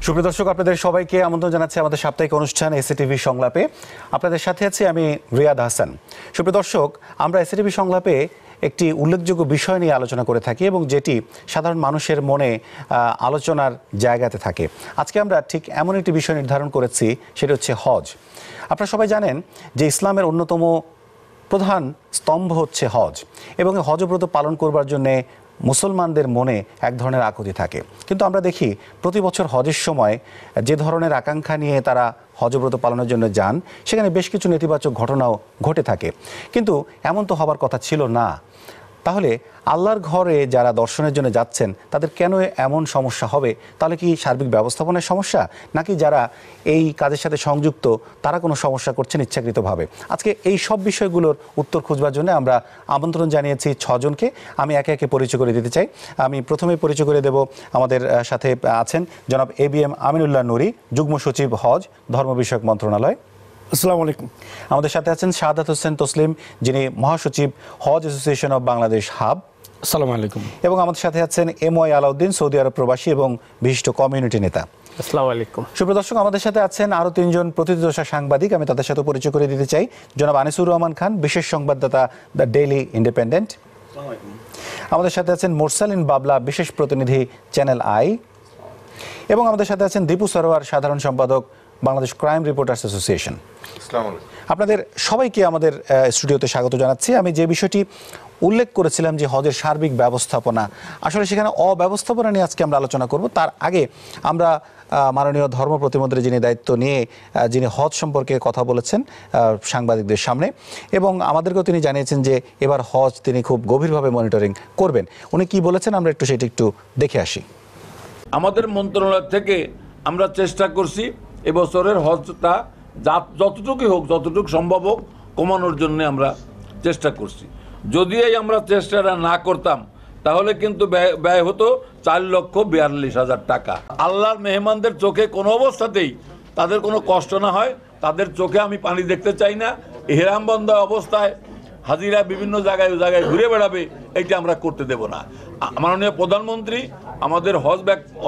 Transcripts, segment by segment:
সুপ্রিয় দর্শক, আপনাদের সবাইকে আমন্ত্রণ জানাচ্ছি আমাদের সাপ্তাহিক অনুষ্ঠান এসএটিভি সংলাপে। আপনাদের সাথে আছি আমি রিয়াদ হাসান। সুপ্রিয় দর্শক, আমরা এসএটিভি সংলাপে একটি উল্লেখযোগ্য বিষয় নিয়ে আলোচনা করে থাকি এবং যেটি সাধারণ মানুষের মনে আলোচনার জায়গাতে থাকে। আজকে আমরা ঠিক এমন একটি বিষয় নির্ধারণ করেছি, সেটা হচ্ছে হজ। আপনারা সবাই জানেন যে ইসলামের অন্যতম প্রধান স্তম্ভ হচ্ছে হজ, এবং এই হজব্রত পালন করবার জন্যে মুসলমানদের মনে এক ধরনের আকুতি থাকে। কিন্তু আমরা দেখি প্রতি বছর হজের সময় যে ধরনের আকাঙ্ক্ষা নিয়ে তারা হজব্রত পালনের জন্য যান, সেখানে বেশ কিছু নেতিবাচক ঘটনাও ঘটে থাকে। কিন্তু এমন তো হবার কথা ছিল না। তাহলে আল্লাহর ঘরে যারা দর্শনের জন্য যাচ্ছেন তাদের কেন এমন সমস্যা হবে? তাহলে কি সার্বিক ব্যবস্থাপনার সমস্যা, নাকি যারা এই কাজের সাথে সংযুক্ত তারা কোনো সমস্যা করছেন ইচ্ছাকৃতভাবে? আজকে এই সব বিষয়গুলোর উত্তর খুঁজবার জন্য আমরা আমন্ত্রণ জানিয়েছি 6 জনকে। আমি একে একে পরিচয় করে দিতে চাই। আমি প্রথমে পরিচয় করে দেব, আমাদের সাথে আছেন জনাব ABM আমিনুল্লাহ নুরি, যুগ্ম সচিব হজ, ধর্ম বিষয়ক মন্ত্রণালয়। আসসালামু আলাইকুম। আমাদের সাথে আছেন শাহাদাত হোসেন তসলিম, যিনি মহাসচিব হজ অ্যাসোসিয়েশন অব বাংলাদেশ হাব। আসসালামু আলাইকুম। এবং আমাদের সাথে আছেন MY আলাউদ্দিন, সৌদি আরব প্রবাসী এবং বিশিষ্ট কমিউনিটি নেতা। আসসালামু আলাইকুম। সুপ্রিয় দর্শক, আমাদের সাথে আছেন আরও 3 জন প্রতিদিদশা সাংবাদিক। আমি তাদের সাথে পরিচয় করে দিতে চাই। জনাব আনিসুর রহমান খান, বিশেষ সংবাদদাতা, দ্য ডেইলি ইন্ডিপেন্ডেন্ট। আমাদের সাথে আছেন মোরসালিন বাবলা, বিশেষ প্রতিনিধি, চ্যানেল আই। এবং আমাদের সাথে আছেন দীপু সরোয়ার, সাধারণ সম্পাদক, বাংলাদেশ ক্রাইম রিপোর্টার্স অ্যাসোসিয়েশন। আপনাদের সবাইকে আমাদের স্টুডিওতে স্বাগত জানাচ্ছি। আমি যে বিষয়টি উল্লেখ করেছিলাম যে হজের সার্বিক ব্যবস্থাপনা, আসলে সেখানে অব্যবস্থাপনা নিয়ে আজকে আমরা আলোচনা করব। তার আগে আমরা মাননীয় ধর্ম প্রতিমন্ত্রী, যিনি দায়িত্ব নিয়ে যিনি হজ সম্পর্কে কথা বলেছেন সাংবাদিকদের সামনে, এবং আমাদেরকেও তিনি জানিয়েছেন যে এবার হজ তিনি খুব গভীরভাবে মনিটরিং করবেন। উনি কি বলেছেন আমরা সেটি একটু দেখে আসি। আমাদের মন্ত্রণালয় থেকে আমরা চেষ্টা করছি এবছরের হজটা যতটুকু হোক, যতটুকু সম্ভব হোক, কমানোর জন্য আমরা চেষ্টা করছি। যদি আমরা চেষ্টাটা না করতাম তাহলে কিন্তু ব্যয় হতো 4,42,000 টাকা। আল্লাহর মেহমানদের চোখে কোনো অবস্থাতেই তাদের কোনো কষ্ট না হয়, তাদের চোখে আমি পানি দেখতে চাই না। হেরাম বন্ধ অবস্থায় হাজিরা বিভিন্ন জায়গায় ঘুরে বেড়াবে, এইটা আমরা করতে দেব না। মাননীয় প্রধানমন্ত্রী আমাদের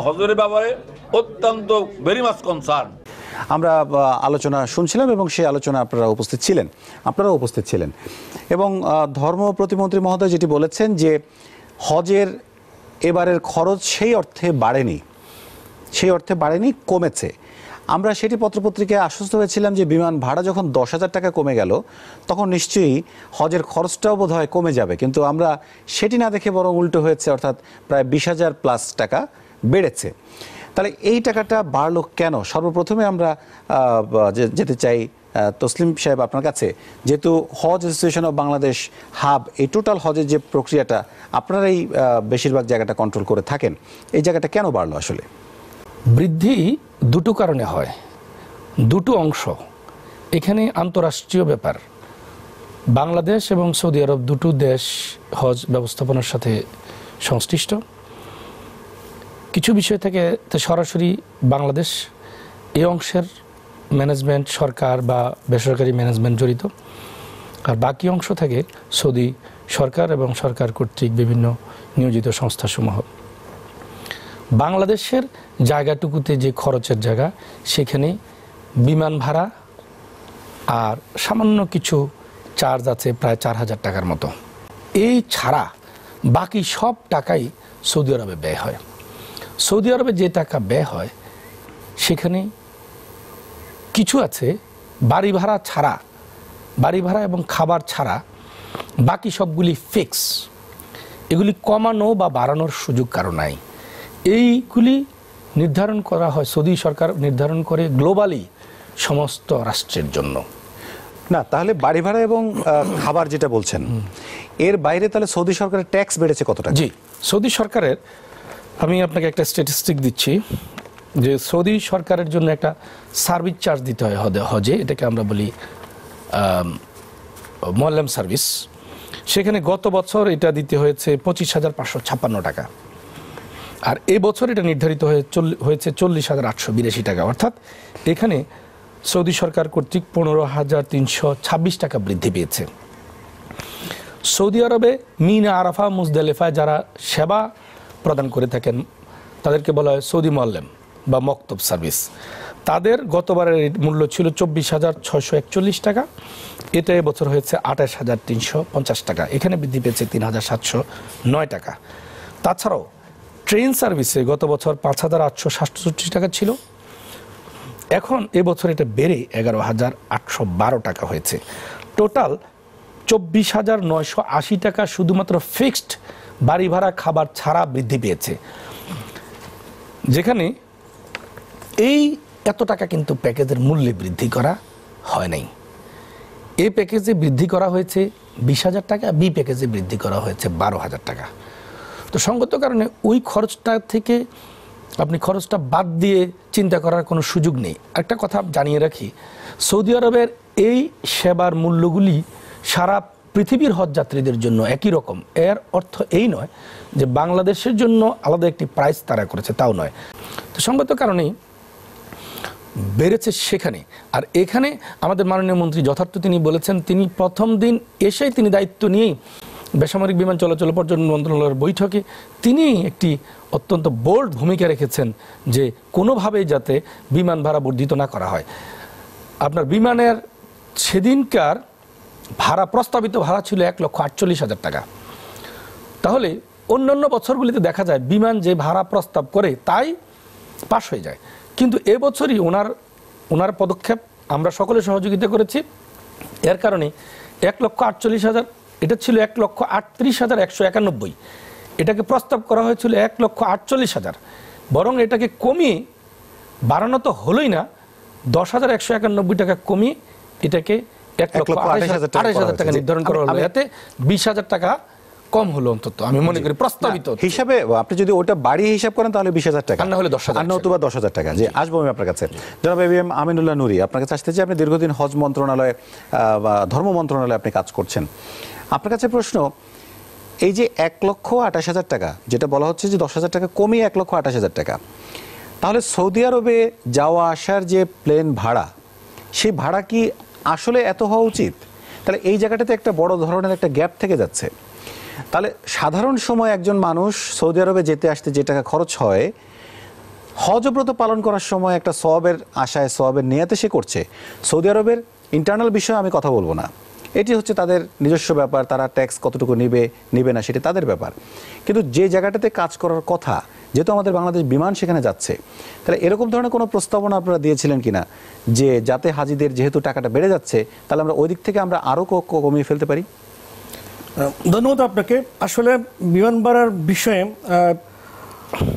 হজের ব্যাপারে অত্যন্ত ভেরি মাচ কনসার্ন। আমরা আলোচনা শুনছিলাম এবং সেই আলোচনা আপনারাও উপস্থিত ছিলেন। এবং ধর্ম প্রতিমন্ত্রী মহোদয় যেটি বলেছেন যে হজের এবারের খরচ সেই অর্থে বাড়েনি, কমেছে। আমরা সেটি পত্রপত্রিকায় আশ্বস্ত হয়েছিলাম যে বিমান ভাড়া যখন 10,000 টাকা কমে গেল, তখন নিশ্চয়ই হজের খরচটাও বোধ হয় কমে যাবে। কিন্তু আমরা সেটি না দেখে বরং উল্টো হয়েছে, অর্থাৎ প্রায় 20,000 প্লাস টাকা বেড়েছে। তাহলে এই টাকাটা বাড়লো কেন? সর্বপ্রথমে আমরা যেতে চাই তসলিম সাহেব আপনার কাছে। যেহেতু হজ অ্যাসোসিয়েশন অব বাংলাদেশ হাব এই টোটাল হজের যে প্রক্রিয়াটা আপনারাই বেশিরভাগ জায়গাটা কন্ট্রোল করে থাকেন, এই জায়গাটা কেন বাড়লো? আসলে বৃদ্ধি দুটো কারণে হয়, দুটো অংশ। এখানে আন্তঃরাষ্ট্রীয় ব্যাপার, বাংলাদেশ এবং সৌদি আরব দুটো দেশ হজ ব্যবস্থাপনার সাথে সংশ্লিষ্ট। কিছু বিষয় থেকে সরাসরি বাংলাদেশ এই অংশের ম্যানেজমেন্ট, সরকার বা বেসরকারি ম্যানেজমেন্ট জড়িত, আর বাকি অংশ থেকে সৌদি সরকার এবং সরকার কর্তৃক বিভিন্ন নিয়োজিত সংস্থাসমূহ। বাংলাদেশের জায়গাটুকুতে যে খরচের জায়গা, সেখানে বিমান ভাড়া আর সামান্য কিছু চার্জ আছে, প্রায় 4,000 টাকার মতো। এই ছাড়া বাকি সব টাকাই সৌদি আরবে ব্যয় হয়। সৌদি আরবে যে টাকা ব্যয় হয় সেখানে কিছু আছে বাড়ি ভাড়া ছাড়া, বাড়ি ভাড়া এবং খাবার ছাড়া বাকি সবগুলি ফিক্স। এগুলি কমানো বা বাড়ানোর সুযোগ কারো নাই। এইগুলি নির্ধারণ করা হয়, সৌদি সরকার নির্ধারণ করে গ্লোবালি সমস্ত রাষ্ট্রের জন্য। না, তাহলে বাড়ি ভাড়া এবং খাবার যেটা বলছেন, এর বাইরে তাহলে সৌদি সরকারের ট্যাক্স বেড়েছে কত টাকা? জি, সৌদি সরকারের আমি আপনাকে একটা স্ট্যাটিস্টিক দিচ্ছি যে সৌদি সরকারের জন্য একটা সার্ভিস চার্জ দিতে হয় হজে, এটাকে আমরা বলি মোয়াল্লেম সার্ভিস। সেখানে গত বছর এটা দিতে হয়েছে 25,556 টাকা, আর এবছর এটা নির্ধারিত হয়েছে 40,882 টাকা। অর্থাৎ এখানে সৌদি সরকার কর্তৃক 15,326 টাকা বৃদ্ধি পেয়েছে। সৌদি আরবে মিনা, আরাফা, মুজদালিফায় যারা সেবা প্রদান করে থাকেন তাদেরকে বলা হয় সৌদি মোয়াল্লেম। বা মক্তব সার্ভিস। তাদের গতবারের মূল্য ছিল 24,641 টাকা, এটা এবছর হয়েছে 28,350 টাকা, এখানে বৃদ্ধি পেয়েছে 3,709 টাকা। তাছাড়াও ট্রেন সার্ভিসে গত বছর 5,867 টাকা ছিল, এখন এবছর এটা বেড়ে 11,812 টাকা হয়েছে। টোটাল 24,980 টাকা শুধুমাত্র ফিক্সড বাড়ি ভাড়া খাবার ছাড়া বৃদ্ধি পেয়েছে, যেখানে এই এত টাকা কিন্তু প্যাকেজের মূল্যে বৃদ্ধি করা হয় নাই। এই প্যাকেজে বৃদ্ধি করা হয়েছে 20,000 টাকা, বি প্যাকেজে বৃদ্ধি করা হয়েছে 12,000 টাকা। তো সঙ্গত কারণে ওই খরচটা থেকে আপনি খরচটা বাদ দিয়ে চিন্তা করার কোনো সুযোগ নেই। একটা কথা জানিয়ে রাখি, সৌদি আরবের এই সেবার মূল্যগুলি সারা পৃথিবীর হজ যাত্রীদের জন্য একই রকম। এর অর্থ এই নয় যে বাংলাদেশের জন্য আলাদা একটি প্রাইস তারা করেছে, তাও নয়। তো সঙ্গত কারণেই বেড়েছে সেখানে। আর এখানে আমাদের মাননীয় মন্ত্রী যথার্থ তিনি বলেছেন, তিনি প্রথম দিন এসেই তিনি দায়িত্ব নিয়েই বেসামরিক বিমান চলাচল পর্যটন মন্ত্রণালয়ের বৈঠকে তিনি একটি অত্যন্ত বোল্ড ভূমিকা রেখেছেন যে কোনোভাবেই যাতে বিমান ভাড়া বর্ধিত না করা হয়। আপনার বিমানের সেদিনকার ভাড়া, প্রস্তাবিত ভাড়া ছিল 1,48,000 টাকা। তাহলে অন্যান্য বছরগুলিতে দেখা যায় বিমান যে ভাড়া প্রস্তাব করে তাই পাশ হয়ে যায়, কিন্তু এবছরই ওনার পদক্ষেপ আমরা সকলে সহযোগিতা করেছি। এর কারণে 1,48,000, এটা ছিল 1,38,191, এটাকে প্রস্তাব করা হয়েছিল 1,48,000, বরং এটাকে কমিয়ে বাড়ানো তো হলোই না, 10,191 টাকা কমিয়ে এটাকে 1,28,000 টাকা নির্ধারণ করা হলো। এতে 20,000 টাকা কম হলো অন্তত, আমি মনে করি প্রস্তাবিত হিসাবে। আপনি যদি ওটা বাড়িয়ে হিসাব করেন তাহলে 20,000 টাকা, আর না হলে 10,000, আর নতুবা 10,000 টাকা। যে আসবো আমি আপনার কাছে, জনাব এবিএম আমিনুল্লাহ নূরী, আপনার কাছে আসতে চাই। আপনি দীর্ঘদিন হজ মন্ত্রণালয়ে বা ধর্ম মন্ত্রণালয়ে আপনি কাজ করছেন। আপনার কাছে প্রশ্ন, এই যে 1,28,000 টাকা যেটা বলা হচ্ছে যে 10,000 টাকা কমিয়ে 1,28,000 টাকা, তাহলে সৌদি আরবে যাওয়া আসার যে প্লেন ভাড়া, সেই ভাড়া কি আসলে এত হওয়া উচিত? তাহলে এই জায়গাটাতে একটা বড় ধরনের একটা গ্যাপ থেকে যাচ্ছে। তাহলে সাধারণ সময় একজন মানুষ সৌদি আরবে যেতে আসতে যে টাকা খরচ হয়, হজব্রত পালন করার সময় একটা সওয়াবের আশায়, সওয়াবের নিয়াতে সে করছে। সৌদি আরবের ইন্টারনাল বিষয়ে আমি কথা বলবো না, এটি হচ্ছে তাদের নিজস্ব ব্যাপার, তারা ট্যাক্স কতটুকু নিবে না সেটা তাদের ব্যাপার। কিন্তু যে জায়গাটাতে কাজ করার কথা, যেহেতু আমাদের বাংলাদেশ বিমান সেখানে যাচ্ছে, তাহলে এরকম ধরনের কোনো প্রস্তাবনা আপনারা দিয়েছিলেন কিনা যে যাতে হাজিদের যেহেতু টাকাটা বেড়ে যাচ্ছে, তাহলে আমরা ওই দিক থেকে আমরা আরও কমিয়ে ফেলতে পারি? ধন্যবাদ আপনাকে। আসলে বিমান ভাড়ার বিষয়ে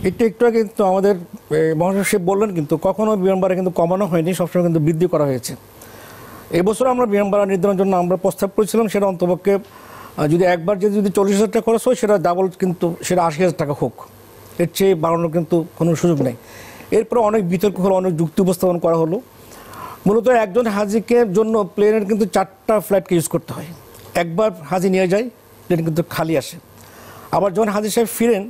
এটা একটু আগে কিন্তু আমাদের মহাশয় বললেন, কিন্তু কখনো বিমান ভাড়া কিন্তু কমানো হয়নি, সবসময় কিন্তু বৃদ্ধি করা হয়েছে। এবছর আমরা বিমান ভাড়া নির্ধারণের জন্য আমরা প্রস্তাব করেছিলাম, সেটা অন্তপক্ষে যদি একবার যদি 40,000 টাকা খরচ হয়, সেটা ডাবল কিন্তু সেটা 80,000 টাকা হোক, এর চেয়ে বাড়ানোর কিন্তু কোনো সুযোগ নেই। এরপরে অনেক বিতর্ক হলো, অনেক যুক্তি উপস্থাপন করা হলো। মূলত একজন হাজিকে জন্য প্লেনের কিন্তু 4টা ফ্লাইটকে ইউজ করতে হয়। একবার হাজি নিয়ে যায়, প্লেন কিন্তু খালি আসে। আবার যখন হাজি সাহেব ফিরেন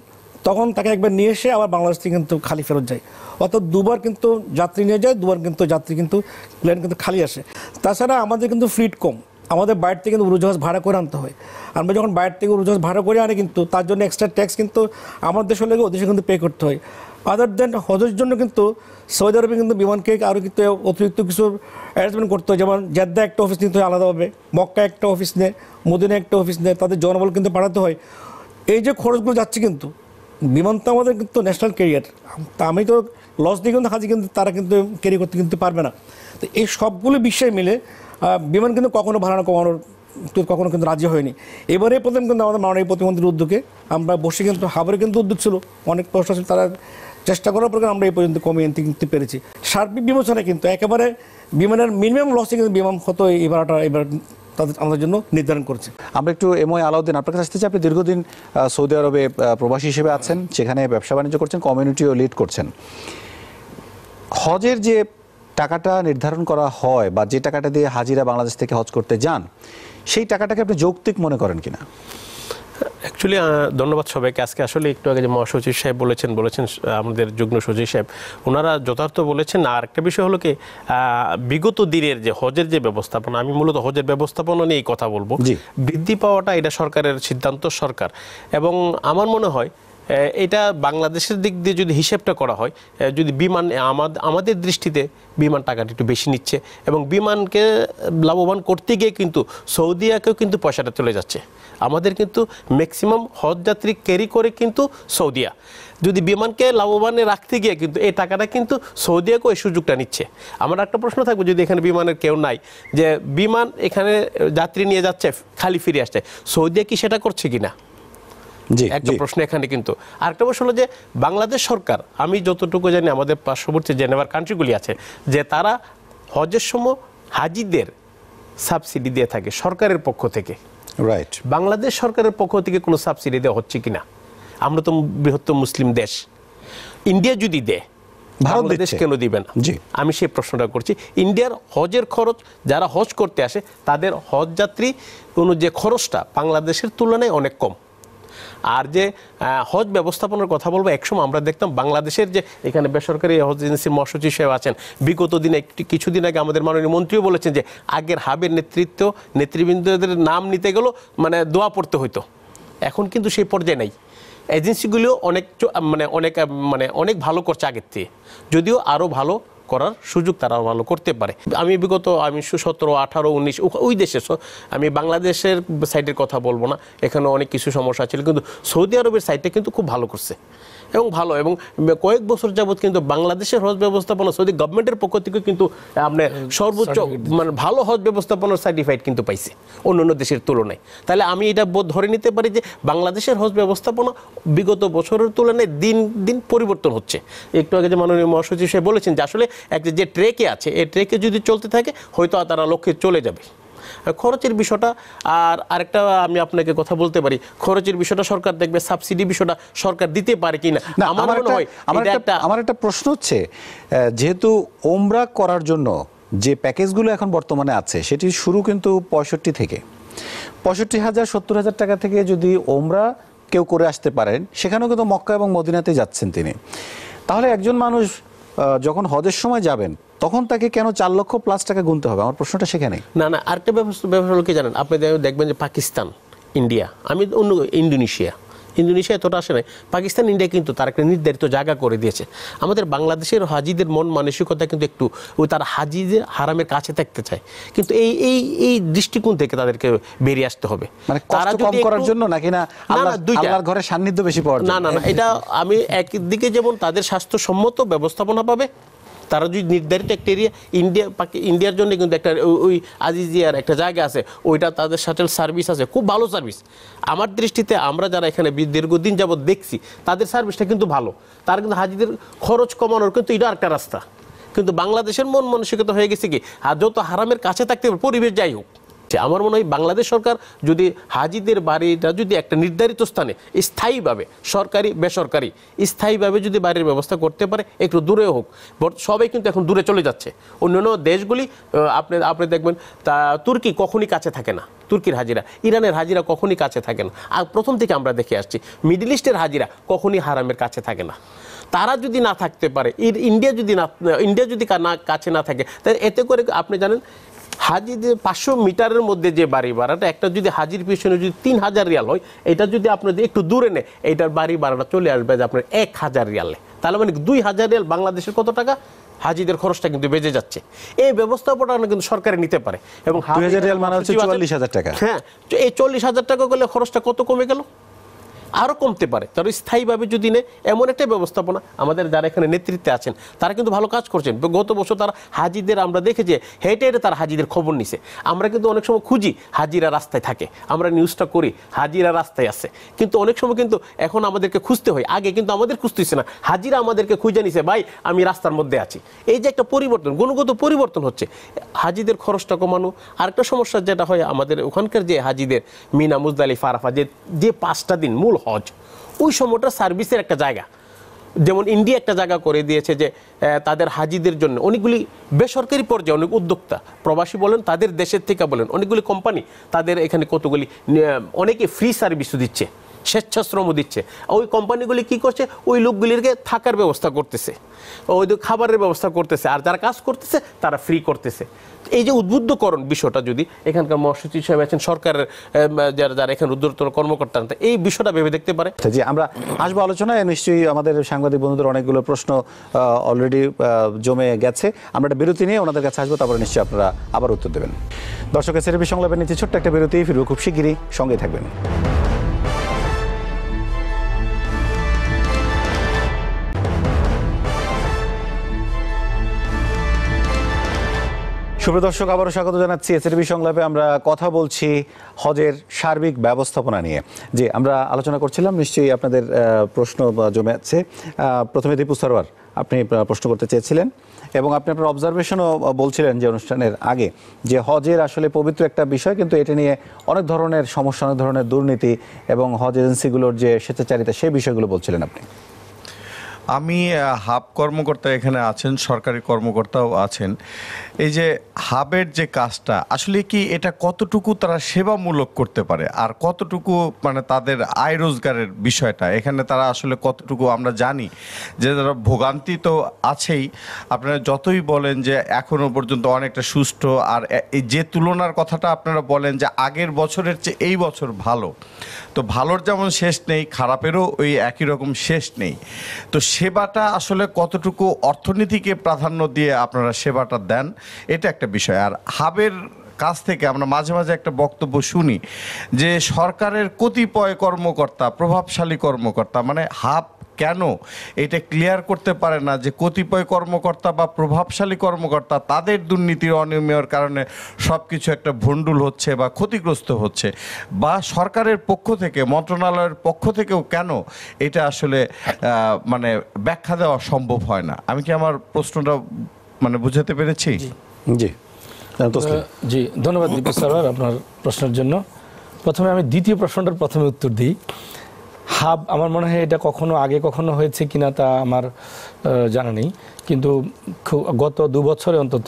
তখন তাকে একবার নিয়ে এসে আবার বাংলাদেশ থেকে কিন্তু খালি ফেরত যায়। অর্থাৎ দুবার কিন্তু যাত্রী নিয়ে যায়, দুবার কিন্তু যাত্রী কিন্তু প্লেন কিন্তু খালি আসে। তাছাড়া আমাদের কিন্তু ফ্লিট কম, আমাদের বাইরে থেকে কিন্তু উড়োজাহাজ ভাড়া করে আনতে হয়। আমরা যখন বাইরে থেকে উড়োজাহাজ ভাড়া করে আনি কিন্তু তার জন্য এক্সট্রা ট্যাক্স কিন্তু আমার দেশে লেগে ওদেশে কিন্তু পে করতে হয়। আদার দেন হজের জন্য কিন্তু সৌদি আরবে কিন্তু বিমানকে আরও কিন্তু অতিরিক্ত কিছু অ্যারেঞ্জমেন্ট করতে হয়, যেমন জেদ্দা একটা অফিস নিতে হয় আলাদাভাবে, মক্কা একটা অফিস নেয়, মদিনা একটা অফিস নেয়, তাদের জনবল কিন্তু পাঠাতে হয়। এই যে খরচগুলো যাচ্ছে কিন্তু বিমান তো আমাদের কিন্তু ন্যাশনাল ক্যারিয়ার, তা আমি তো লস দিয়ে কিন্তু হাজি কিন্তু তারা কিন্তু ক্যারি করতে কিন্তু পারবে না। তো এই সবগুলো বিষয় মিলে বিমান কিন্তু কখনো ভাড়া কমানোর কখনো কিন্তু রাজি হয়নি। এবারে প্রথম কিন্তু আমাদের মাননীয় প্রতিমন্ত্রীর উদ্যোগে আমরা বসে কিন্তু হাবরে কিন্তু উদ্যোগ ছিল, অনেক প্রশ্ন ছিল, তারা চেষ্টা করার পর আমরা এই পর্যন্ত কমিয়ে আনতে পেরেছি। সার্বিক বিবেচনায় কিন্তু একেবারে বিমানের মিনিমাম লসে কিন্তু বিমান হতো এই ভাড়াটা এবার তাদের আমাদের জন্য নির্ধারণ করছে। আমরা একটু এমওয়াই আলাউদ্দিন, আপনার কাছে আসতে চাই। আপনি দীর্ঘদিন সৌদি আরবে প্রবাসী হিসেবে আছেন, সেখানে ব্যবসা বাণিজ্য করছেন, কমিউনিটিও লিড করছেন। হজের যে টাকাটা নির্ধারণ করা হয় বা যে টাকাটা দিয়ে হাজিরা বাংলাদেশ থেকে হজ করতে যান, সেই টাকাটাকে আপনি যৌক্তিক মনে করেন কিনা? অ্যাকচুয়ালি ধন্যবাদ সবাইকে। আজকে আসলে একটু আগে যে মহাসচিব সাহেব বলেছেন আমাদের যুগ্ম সচিব সাহেব, ওনারা যথার্থ বলেছেন। আর একটা বিষয় হলো কি, বিগত দিনের যে হজের যে ব্যবস্থাপনা, আমি মূলত হজের ব্যবস্থাপনা নিয়ে কথা বলবো। বৃদ্ধি পাওয়াটা এটা সরকারের সিদ্ধান্ত, সরকার। এবং আমার মনে হয় এটা বাংলাদেশের দিক দিয়ে যদি হিসেবটা করা হয়, যদি বিমান আমাদের দৃষ্টিতে বিমান টাকাটা একটু বেশি নিচ্ছে এবং বিমানকে লাভবান করতে গিয়ে কিন্তু সৌদিয়াকেও কিন্তু পয়সাটা চলে যাচ্ছে। আমাদের কিন্তু ম্যাক্সিমাম হজ যাত্রী ক্যারি করে কিন্তু সৌদিয়া, যদি বিমানকে লাভবানে রাখতে গিয়ে কিন্তু এই টাকাটা কিন্তু সৌদিয়াকেও এই সুযোগটা নিচ্ছে। আমার একটা প্রশ্ন থাকবে, যদি এখানে বিমানের কেউ নাই, যে বিমান এখানে যাত্রী নিয়ে যাচ্ছে খালি ফিরে আসছে, সৌদিয়া কি সেটা করছে কিনা? একটা প্রশ্ন এখানে কিন্তু। আরেকটা প্রশ্ন হলো যে বাংলাদেশ সরকার, আমি যতটুকু জানি আমাদের পার্শ্ববর্তী যে নেবার কান্ট্রিগুলি আছে, যে তারা হজের সময় হাজিদের সাবসিডি দিয়ে থাকে সরকারের পক্ষ থেকে। রাইট, বাংলাদেশ সরকারের পক্ষ থেকে কোনো সাবসিডি দেওয়া হচ্ছে কিনা? আমরা তো বৃহত্তম মুসলিম দেশ, ইন্ডিয়া যদি দেয় বাংলাদেশ কেন দিবে না? আমি সেই প্রশ্নটা করছি। ইন্ডিয়ার হজের খরচ, যারা হজ করতে আসে তাদের হজ যাত্রী কোনো যে খরচটা বাংলাদেশের তুলনায় অনেক কম। আর যে হজ ব্যবস্থাপনার কথা বলবো, একসময় আমরা দেখতাম বাংলাদেশের যে এখানে বেসরকারি হজ এজেন্সির মহাসচিব সাহেব আছেন, বিগত দিনে কিছুদিন আগে আমাদের মাননীয় মন্ত্রীও বলেছেন যে আগের হাবের নেতৃবৃন্দদের নাম নিতে গেলেও মানে দোয়া পড়তে হইতো। এখন কিন্তু সেই পর্যায়ে নাই। এজেন্সিগুলিও অনেক ভালো করছে আগের থেকে, যদিও আরও ভালো করার সুযোগ তারা ভালো করতে পারে। আমি 17, 18, 19 ওই দেশে, আমি বাংলাদেশের সাইডের কথা বলবো না, এখানে অনেক কিছু সমস্যা ছিল, কিন্তু সৌদি আরবের সাইডটা কিন্তু খুব ভালো করছে এবং কয়েক বছর যাবৎ কিন্তু বাংলাদেশের হজ ব্যবস্থাপনা সৌদি গভর্নমেন্টের পক্ষ থেকে কিন্তু আপনার সর্বোচ্চ মানে ভালো হজ ব্যবস্থাপনার সার্টিফাইড কিন্তু পাইছে অন্যান্য দেশের তুলনায়। তাহলে আমি এটা ধরে নিতে পারি যে বাংলাদেশের হজ ব্যবস্থাপনা বিগত বছরের তুলনায় দিন দিন পরিবর্তন হচ্ছে। একটু আগে যে মাননীয় মহাসচিব সাহেব বলেছেন যে আসলে একটা যে ট্রেকে আছে, এই ট্রেকে যদি চলতে থাকে হয়তো তারা লক্ষ্যে চলে যাবে। খরচের বিষয়টা আর আরেকটা আমি আপনাকে কথা বলতে পারি, খরচের বিষয়টা সরকার দেখবে, সাবসিডি বিষয়টা সরকার দিতে পারে কিনা। আমার একটা প্রশ্ন হচ্ছে, যেহেতু ওমরা করার জন্য যে প্যাকেজগুলো এখন বর্তমানে আছে সেটি শুরু কিন্তু 65 থেকে 65,000 70,000 টাকা থেকে যদি ওমরা কেউ করে আসতে পারেন, সেখানেও কিন্তু মক্কা এবং মদিনাতে যাচ্ছেন তিনি, তাহলে একজন মানুষ যখন হজের সময় যাবেন তখন তাকে কেন 4 লক্ষ প্লাস টাকা গুনতে হবে? আমার প্রশ্নটা সেখানে। না, আরেকটা ব্যবস্থা হলো কি জানেন, আপনি দেখবেন যে পাকিস্তান, ইন্ডিয়া, ইন্দোনেশিয়া এতটা আসে নাই, পাকিস্তান, ইন্ডিয়া কিন্তু তার একটা নির্ধারিত জায়গা করে দিয়েছে। আমাদের বাংলাদেশের হাজিদের মন মানসিকতা কিন্তু একটু তার হাজিদের হারামের কাছে থাকতে চায়, কিন্তু এই দৃষ্টিকোণ থেকে তাদেরকে বেরিয়ে আসতে হবে। মানে তারা কম করার জন্য নাকি না আল্লাহর ঘরে সান্নিধ্য বেশি পাওয়ার জন্য? না, এটা আমি একদিকে যেমন তাদের স্বাস্থ্যসম্মত ব্যবস্থাপনা পাবে, তারা যদি নির্ধারিত একটা এরিয়া, ইন্ডিয়ার জন্য কিন্তু একটা ওই আজিজিয়ার একটা জায়গা আছে, ওইটা তাদের শাটেল সার্ভিস আছে, খুব ভালো সার্ভিস। আমার দৃষ্টিতে আমরা যারা এখানে দীর্ঘদিন যাবৎ দেখছি তাদের সার্ভিসটা কিন্তু ভালো, তারা কিন্তু হাজিদের খরচ কমানোর কিন্তু এটা একটা রাস্তা। কিন্তু বাংলাদেশের মন মানসিকতা হয়ে গেছে কি, আর যত হারামের কাছে থাকতে হবে পরিবেশ যাই হোক। আমার মনে হয় বাংলাদেশ সরকার যদি হাজিদের বাড়িটা যদি একটা নির্ধারিত স্থানে স্থায়ীভাবে, সরকারি বেসরকারি স্থায়ীভাবে যদি বাড়ির ব্যবস্থা করতে পারে, একটু দূরেও হোক, সবাই কিন্তু এখন দূরে চলে যাচ্ছে। অন্যান্য দেশগুলি আপনি দেখবেন তুর্কি কখনই কাছে থাকে না, তুর্কির হাজিরা, ইরানের হাজিরা কখনই কাছে থাকে না। আর প্রথম থেকে আমরা দেখে আসছি মিডল ইস্টের হাজিরা কখনই হারামের কাছে থাকে না। তারা যদি না থাকতে পারে, ইন্ডিয়া যদি কাছে না থাকে, তাহলে এতে করে আপনি জানেন হাজিদের 500 মিটারের মধ্যে যে বাড়ি ভাড়াটা, একটা যদি হাজির পিছনে যদি 3000 রিয়াল হয়, এটা যদি আপনার একটু দূরে নেয়, এইটার বাড়ি ভাড়াটা চলে আসবে যে আপনার 1000 রিয়ালে। তাহলে মানে 2000 রিয়াল বাংলাদেশের কত টাকা? হাজিদের খরচটা কিন্তু বেজে যাচ্ছে। এই ব্যবস্থাপনা কিন্তু সরকারে নিতে পারে। এবং 2000 রিয়াল মানে হচ্ছে 44,000 টাকা। হ্যাঁ, এই 40,000 টাকা করলে খরচটা কত কমে গেল? আরও কমতে পারে। তারা স্থায়ীভাবে যদি নেয়, এমন একটা ব্যবস্থাপনা আমাদের যারা এখানে নেতৃত্বে আছেন তারা কিন্তু ভালো কাজ করছেন। গত বছর তারা হাজিদের আমরা দেখেছি হেঁটে হেঁটে তারা হাজিদের খবর নিছে। আমরা কিন্তু অনেক সময় খুঁজি হাজিরা রাস্তায় থাকে, আমরা নিউজটা করি হাজিরা রাস্তায় আছে, কিন্তু অনেক সময় কিন্তু এখন আমাদেরকে খুঁজতে হয়। আগে কিন্তু আমাদের খুঁজতেছে না, হাজিরা আমাদেরকে খুঁজে নিছে, ভাই আমি রাস্তার মধ্যে আছি। এই যে একটা পরিবর্তন, গুণগত পরিবর্তন হচ্ছে, হাজিদের খরচটা কমানো। আরেকটা সমস্যা যেটা হয় আমাদের ওখানকার যে হাজিদের মিনা, মুজদালিফা, আরাফা, যে 5টা দিন মূল হজ, ওই সময়টা সার্ভিসের একটা জায়গা। যেমন ইন্ডিয়া একটা জায়গা করে দিয়েছে যে তাদের হাজিদের জন্য অনেকগুলি বেসরকারি পর্যায়ে অনেক উদ্যোক্তা, প্রবাসী বলেন, তাদের দেশের থেকে বলেন, অনেকগুলি কোম্পানি তাদের এখানে কতগুলি অনেকে ফ্রি সার্ভিসও দিচ্ছে। স্বেচ্ছাশ্রম দিচ্ছে, ওই কোম্পানিগুলি কি করছে, ওই লোকগুলিকে থাকার ব্যবস্থা করতেছে, ওই খাবারের ব্যবস্থা করতেছে, আর যারা কাজ করতেছে তারা ফ্রি করতেছে। এই যে উদ্বুদ্ধকরণ বিষয়টা, যদি এখানকার মহাসচিব সাহেব আছেন, সরকারের যারা এখানে ঊর্ধ্বতন কর্মকর্তা, এই বিষয়টা ভেবে দেখতে পারে। জি, আমরা আসবো আলোচনায়। নিশ্চয়ই আমাদের সাংবাদিক বন্ধুদের অনেকগুলো প্রশ্ন অলরেডি জমে গেছে। আমরা একটা বিরতি নিয়ে ওনাদের কাছে আসবো, তারপরে নিশ্চয়ই আপনারা আবার উত্তর দেবেন। দর্শক, এসটিভি সংলাপের নিচে ছোট্ট একটা বিরতি, ফিরবো খুব শিগগিরই, সঙ্গেই থাকবেন। সুপ্রিয় দর্শক, আবারও স্বাগত জানাচ্ছি এসটিভি সংলাপে। আমরা কথা বলছি হজের সার্বিক ব্যবস্থাপনা নিয়ে। যে আমরা আলোচনা করছিলাম, নিশ্চয়ই আপনাদের প্রশ্ন জমে আছে। প্রথমে দীপু সরওয়ার, আপনি প্রশ্ন করতে চেয়েছিলেন এবং আপনি আপনার অবজারভেশনও বলছিলেন যে অনুষ্ঠানের আগে, যে হজের আসলে পবিত্র একটা বিষয়, কিন্তু এটা নিয়ে অনেক ধরনের সমস্যা, অনেক ধরনের দুর্নীতি এবং হজ এজেন্সিগুলোর যে স্বেচ্ছাচারিতা, সেই বিষয়গুলো বলছিলেন আপনি। আমি হাব কর্মকর্তা এখানে আছেন, সরকারি কর্মকর্তাও আছেন। এই যে হাবের যে কাজটা, আসলে কি এটা কতটুকু তারা সেবামূলক করতে পারে, আর কতটুকু মানে তাদের আয় রোজগারের বিষয়টা এখানে তারা আসলে কতটুকু, আমরা জানি যে তারা ভোগান্তি তো আছেই। আপনারা যতই বলেন যে এখনো পর্যন্ত অনেকটা সুষ্ঠু, আর এই যে তুলনার কথাটা আপনারা বলেন যে আগের বছরের চেয়ে এই বছর ভালো, তো ভালোর যেমন শেষ নেই, খারাপেরও ওই একই রকম শেষ নেই। তো সেবাটা আসলে কতটুকু অর্থনীতিকে প্রাধান্য দিয়ে আপনারা সেবাটা দেন, এটা একটা বিষয়। আর হাবের কাছ থেকে আমরা মাঝে মাঝে একটা বক্তব্য শুনি যে সরকারের কতিপয় কর্মকর্তা, প্রভাবশালী কর্মকর্তা, মানে হাব কেন এটা ক্লিয়ার করতে পারে না যে কতিপয় কর্মকর্তা বা প্রভাবশালী কর্মকর্তা তাদের দুর্নীতির অনিয়মের কারণে সব কিছু একটা ভণ্ডুল হচ্ছে বা ক্ষতিগ্রস্ত হচ্ছে, বা সরকারের পক্ষ থেকে, মন্ত্রণালয়ের পক্ষ থেকেও কেন এটা আসলে মানে ব্যাখ্যা দেওয়া সম্ভব হয় না। আমি কি আমার প্রশ্নটা মানে বুঝাতে পেরেছি? জি, জি, ধন্যবাদ দীপক স্যার আপনার প্রশ্নের জন্য। প্রথমে আমি দ্বিতীয় প্রশ্নটার প্রথমে উত্তর দিই। হাব, আমার মনে হয় এটা আগে কখনো হয়েছে কিনা তা আমার জানা নেই, কিন্তু গত 2 বছরে অন্তত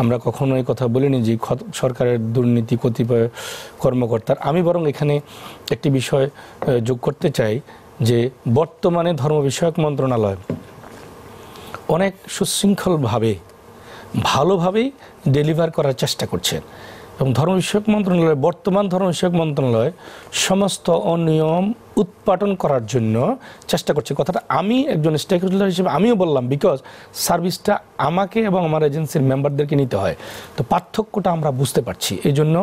আমরা কখনো এই কথা বলিনি যে সরকারের দুর্নীতি কতিপয় কর্মকর্তার। আমি বরং এখানে একটি বিষয় যোগ করতে চাই যে বর্তমানে ধর্ম বিষয়ক মন্ত্রণালয় অনেক সুশৃঙ্খলভাবে, ভালোভাবেই ডেলিভার করার চেষ্টা করছেন, এবং ধর্ম বিষয়ক মন্ত্রণালয়, বর্তমান ধর্ম বিষয়ক মন্ত্রণালয় সমস্ত অনিয়ম উৎপাটন করার জন্য চেষ্টা করছে। কথাটা আমি একজন স্টেক হোল্ডার হিসেবে আমিও বললাম, বিকজ সার্ভিসটা আমাকে এবং আমার এজেন্সির মেম্বারদেরকে নিতে হয়, তো পার্থক্যটা আমরা বুঝতে পারছি। এই জন্য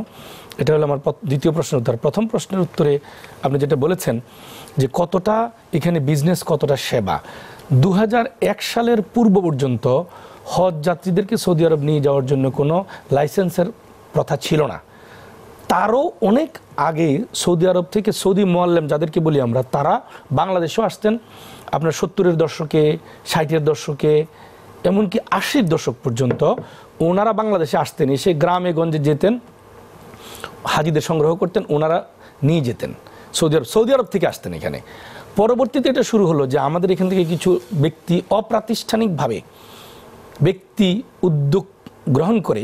এটা হলো আমার দ্বিতীয় প্রশ্নের উত্তর। প্রথম প্রশ্নের উত্তরে আপনি যেটা বলেছেন যে কতটা এখানে বিজনেস, কতটা সেবা, 2001 সালের পূর্ব পর্যন্ত হজ যাত্রীদেরকে সৌদি আরব নিয়ে যাওয়ার জন্য কোনো লাইসেন্সের প্রথা ছিল না। তারও অনেক আগে সৌদি আরব থেকে সৌদি মোয়াল্লেম যাদেরকে বলি আমরা, তারা বাংলাদেশেও আসতেন। আপনার 70-এর দশকে, 60-এর দশকে, এমনকি 80-র দশক পর্যন্ত ওনারা বাংলাদেশে আসতেন, এসে গ্রামে গঞ্জে যেতেন, হাজিদের সংগ্রহ করতেন, ওনারা নিয়ে যেতেন সৌদি আরব থেকে আসতেন এখানে। পরবর্তীতে এটা শুরু হলো যে আমাদের এখান থেকে কিছু ব্যক্তি অপ্রাতিষ্ঠানিকভাবে ব্যক্তি উদ্যোগ গ্রহণ করে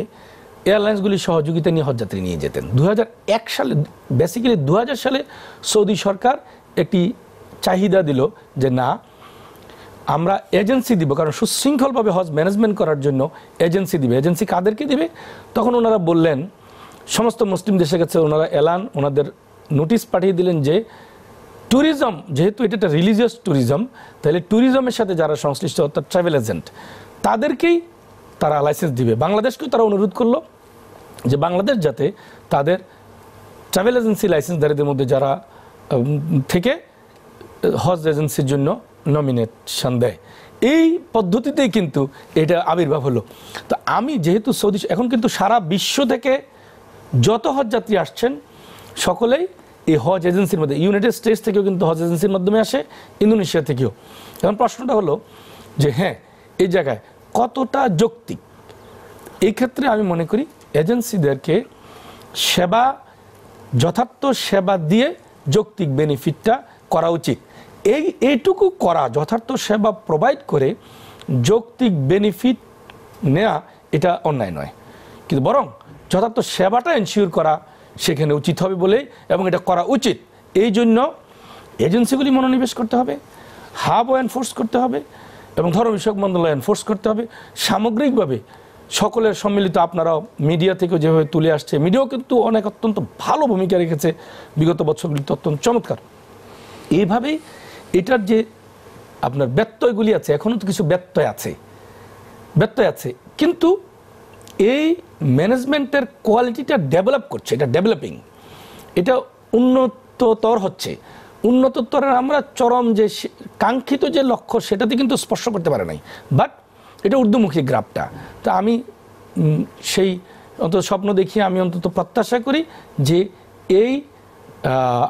এয়ারলাইন্সগুলির সহযোগিতা নিয়ে হজযাত্রী নিয়ে যেতেন। 2001 সালে, বেসিক্যালি 2000 সালে সৌদি সরকার একটি চাহিদা দিল যে না, আমরা এজেন্সি দিব, কারণ সুশৃঙ্খলভাবে হজ ম্যানেজমেন্ট করার জন্য এজেন্সি দিবে। এজেন্সি কাদেরকে দিবে? তখন ওনারা বললেন, সমস্ত মুসলিম দেশে কাছে ওনারা ওনাদের নোটিশ পাঠিয়ে দিলেন যে ট্যুরিজম, যেহেতু এটা একটা রিলিজিয়াস ট্যুরিজম, তাহলে ট্যুরিজমের সাথে যারা সংশ্লিষ্ট, অর্থাৎ ট্রাভেল এজেন্ট, তাদেরকেই তারা লাইসেন্স দিবে। বাংলাদেশকেও তারা অনুরোধ করলো যে বাংলাদেশ যাতে তাদের ট্রাভেল এজেন্সি লাইসেন্সদারীদের মধ্যে যারা থেকে হজ এজেন্সির জন্য নমিনেশন দেয়। এই পদ্ধতিতেই কিন্তু এটা আবির্ভাব হলো। তো আমি যেহেতু সৌদি, এখন কিন্তু সারা বিশ্ব থেকে যত হজ যাত্রী আসছেন সকলেই এই হজ এজেন্সির মধ্যে, ইউনাইটেড স্টেটস থেকেও কিন্তু হজ এজেন্সির মাধ্যমে আসে, ইন্দোনেশিয়া থেকেও। এখন প্রশ্নটা হলো যে হ্যাঁ, এই জায়গায় কতটা যৌক্তিক? এই ক্ষেত্রে আমি মনে করি এজেন্সিদেরকে সেবা, যথার্থ সেবা দিয়ে যৌক্তিক বেনিফিটটা করা উচিত। এইটুকু করা, যথার্থ সেবা প্রোভাইড করে যৌক্তিক বেনিফিট নেওয়া, এটা অন্যায় নয়, কিন্তু বরং যথার্থ সেবাটা এনশিওর করা, সেখানে উচিত হবে বলে, এবং এটা করা উচিত। এই জন্য এজেন্সিগুলি মনোনিবেশ করতে হবে, হাবও এনফোর্স করতে হবে, এবং ধর্ম বিষয়ক মন্ত্রণালয় এনফোর্স করতে হবে। সামগ্রিকভাবে সকলের সম্মিলিত, আপনারাও মিডিয়া থেকে যেভাবে তুলে আসছে, মিডিয়াও কিন্তু অনেক অত্যন্ত ভালো ভূমিকা রেখেছে বিগত বছরগুলিতে, অত্যন্ত চমৎকার। এইভাবেই এটার যে আপনার ব্যত্যয়গুলি আছে, এখনও তো কিছু ব্যত্যয় আছে, কিন্তু এই ম্যানেজমেন্টের কোয়ালিটিটা ডেভেলপ করছে, এটা ডেভেলপিং, এটা উন্নততর হচ্ছে। উন্নততরের আমরা চরম যে কাঙ্ক্ষিত যে লক্ষ্য সেটাতে কিন্তু স্পর্শ করতে পারে নাই, বাট এটা ঊর্ধ্বমুখী গ্রাফটা। তা আমি সেই অন্তত স্বপ্ন দেখি, আমি অন্তত প্রত্যাশা করি যে এই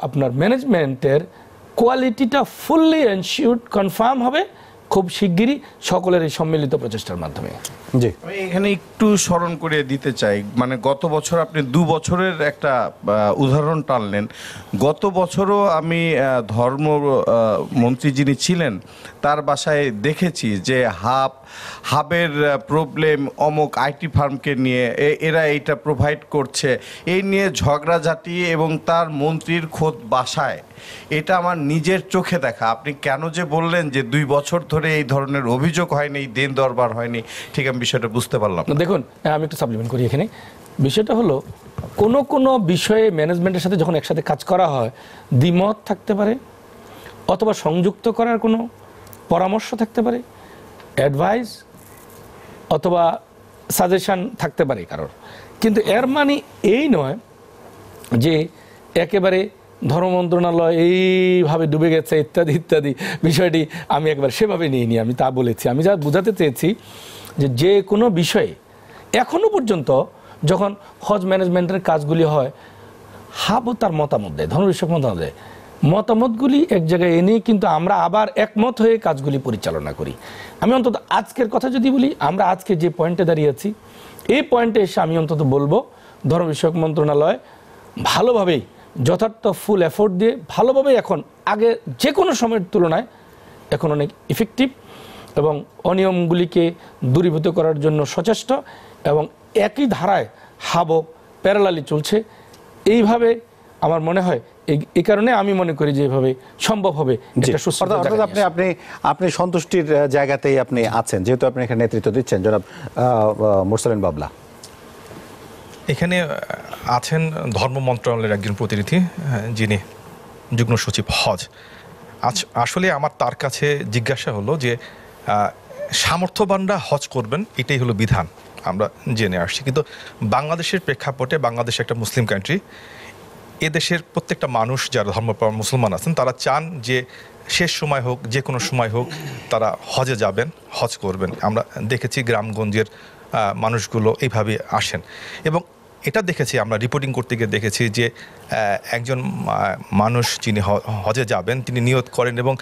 আপনার ম্যানেজমেন্টের কোয়ালিটিটা ফুললি এনশিওরড, কনফার্ম হবে খুব শিগগিরই সকলের এই সম্মিলিত প্রচেষ্টার মাধ্যমে। জি, আমি এখানে একটু স্মরণ করিয়ে দিতে চাই, মানে গত বছর আপনি 2 বছরের একটা উদাহরণ টানলেন। গত বছরও আমি ধর্ম মন্ত্রী যিনি ছিলেন তার বাসায় দেখেছি যে হাবের প্রবলেম অমুক আইটি ফার্মকে নিয়ে এরা এইটা প্রোভাইড করছে, এই নিয়ে ঝগড়াঝাটি, এবং তার মন্ত্রীর খোদ বাসায়। এটা আমার নিজের চোখে দেখা। আপনি কেন যে বললেন যে 2 বছর ধরে এই ধরনের অভিযোগ হয়নি, দিন দরবার হয়নি, ঠিক আমি বিষয়টা বুঝতে পারলাম না। দেখুন, আমি একটু সাপ্লিমেন্ট করি এখানে। বিষয়টা হলো, কোনো বিষয়ে ম্যানেজমেন্টের সাথে যখন একসাথে কাজ করা হয়, দ্বিমত থাকতে পারে, অথবা সংযুক্ত করার কোনো পরামর্শ থাকতে পারে, অ্যাডভাইস অথবা সাজেশন থাকতে পারে কারোর। কিন্তু এর মানে এই নয় যে একেবারে ধর্ম মন্ত্রণালয় এইভাবে ডুবে গেছে ইত্যাদি ইত্যাদি। বিষয়টি আমি একবার সেভাবে নিইনি, আমি তা বলেছি। আমি যা বোঝাতে চেয়েছি যে কোনো বিষয়ে এখনো পর্যন্ত যখন হজ ম্যানেজমেন্টের কাজগুলি হয়, হাবও তার মতামত দেয়, ধর্ম বিষয়ক মতামত দেয়, মতামতগুলি এক জায়গায় এনে কিন্তু আমরা আবার একমত হয়ে কাজগুলি পরিচালনা করি। আমি অন্তত আজকের কথা যদি বলি, আমরা আজকে যে পয়েন্টে দাঁড়িয়ে আছি, এই পয়েন্টে এসে আমি অন্তত বলবো ধর্ম বিষয়ক মন্ত্রণালয় ভালোভাবেই, যথার্থ ফুল এফোর্ট দিয়ে ভালোভাবে এখন আগে যে কোনো সময়ের তুলনায় এখন অনেক ইফেক্টিভ, এবং অনিয়মগুলিকে দূরীভূত করার জন্য সচেষ্ট, এবং একই ধারায় হাবও প্যারালালি চলছে। এইভাবে আমার মনে হয়, এই কারণে আমি মনে করি যে এইভাবে সম্ভব হবে একটা সুস্থ জায়গায় নিয়ে আসা। আপনি সন্তুষ্টির জায়গাতেই আপনি আছেন, যেহেতু আপনি এখানে নেতৃত্ব দিচ্ছেন। জনাব মোরসালিন বাবলা, এখানে আছেন ধর্ম মন্ত্রণালয়ের একজন প্রতিনিধি, যিনি যুগ্ম সচিব হজ। আসলে আমার তার কাছে জিজ্ঞাসা হলো যে সামর্থ্যবানরা হজ করবেন, এটাই হলো বিধান, আমরা জেনে আসছি। কিন্তু বাংলাদেশের প্রেক্ষাপটে, বাংলাদেশ একটা মুসলিম কান্ট্রি, এদেশের প্রত্যেকটা মানুষ যারা ধর্মপ্রাণ মুসলমান আছেন তারা চান যে শেষ সময় হোক, যে কোনো সময় হোক, তারা হজে যাবেন, হজ করবেন। আমরা দেখেছি গ্রামগঞ্জের মানুষগুলো এইভাবে আসেন, এবং এটা দেখেছি, আমরা রিপোর্টিং করতে গিয়ে দেখেছি যে একজন মানুষ যিনি হজে যাবেন তিনি নিয়ত করেন, এবং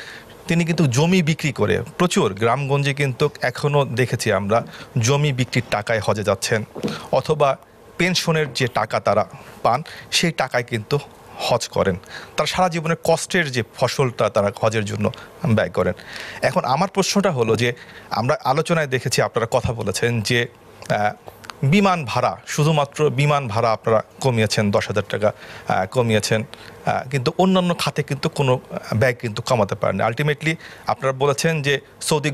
তিনি কিন্তু জমি বিক্রি করে প্রচুর গ্রামগঞ্জে কিন্তু এখনও দেখেছি আমরা জমি বিক্রির টাকায় হজে যাচ্ছেন, অথবা পেনশনের যে টাকা তারা পান সেই টাকায় কিন্তু হজ করেন। তারা সারা জীবনের কষ্টের যে ফসলটা তারা হজের জন্য ব্যয় করেন। এখন আমার প্রশ্নটা হলো যে আমরা আলোচনায় দেখেছি, আপনারা কথা বলেছেন যে বিমান ভাড়া, শুধুমাত্র বিমান ভাড়া আপনারা কমিয়েছেন, 10,000 টাকা কমিয়েছেন, কিন্তু অন্যান্য খাতে কিন্তু কোনো ব্যয় কিন্তু কমাতে পারেন। আলটিমেটলি আপনারা বলেছেন যে সৌদি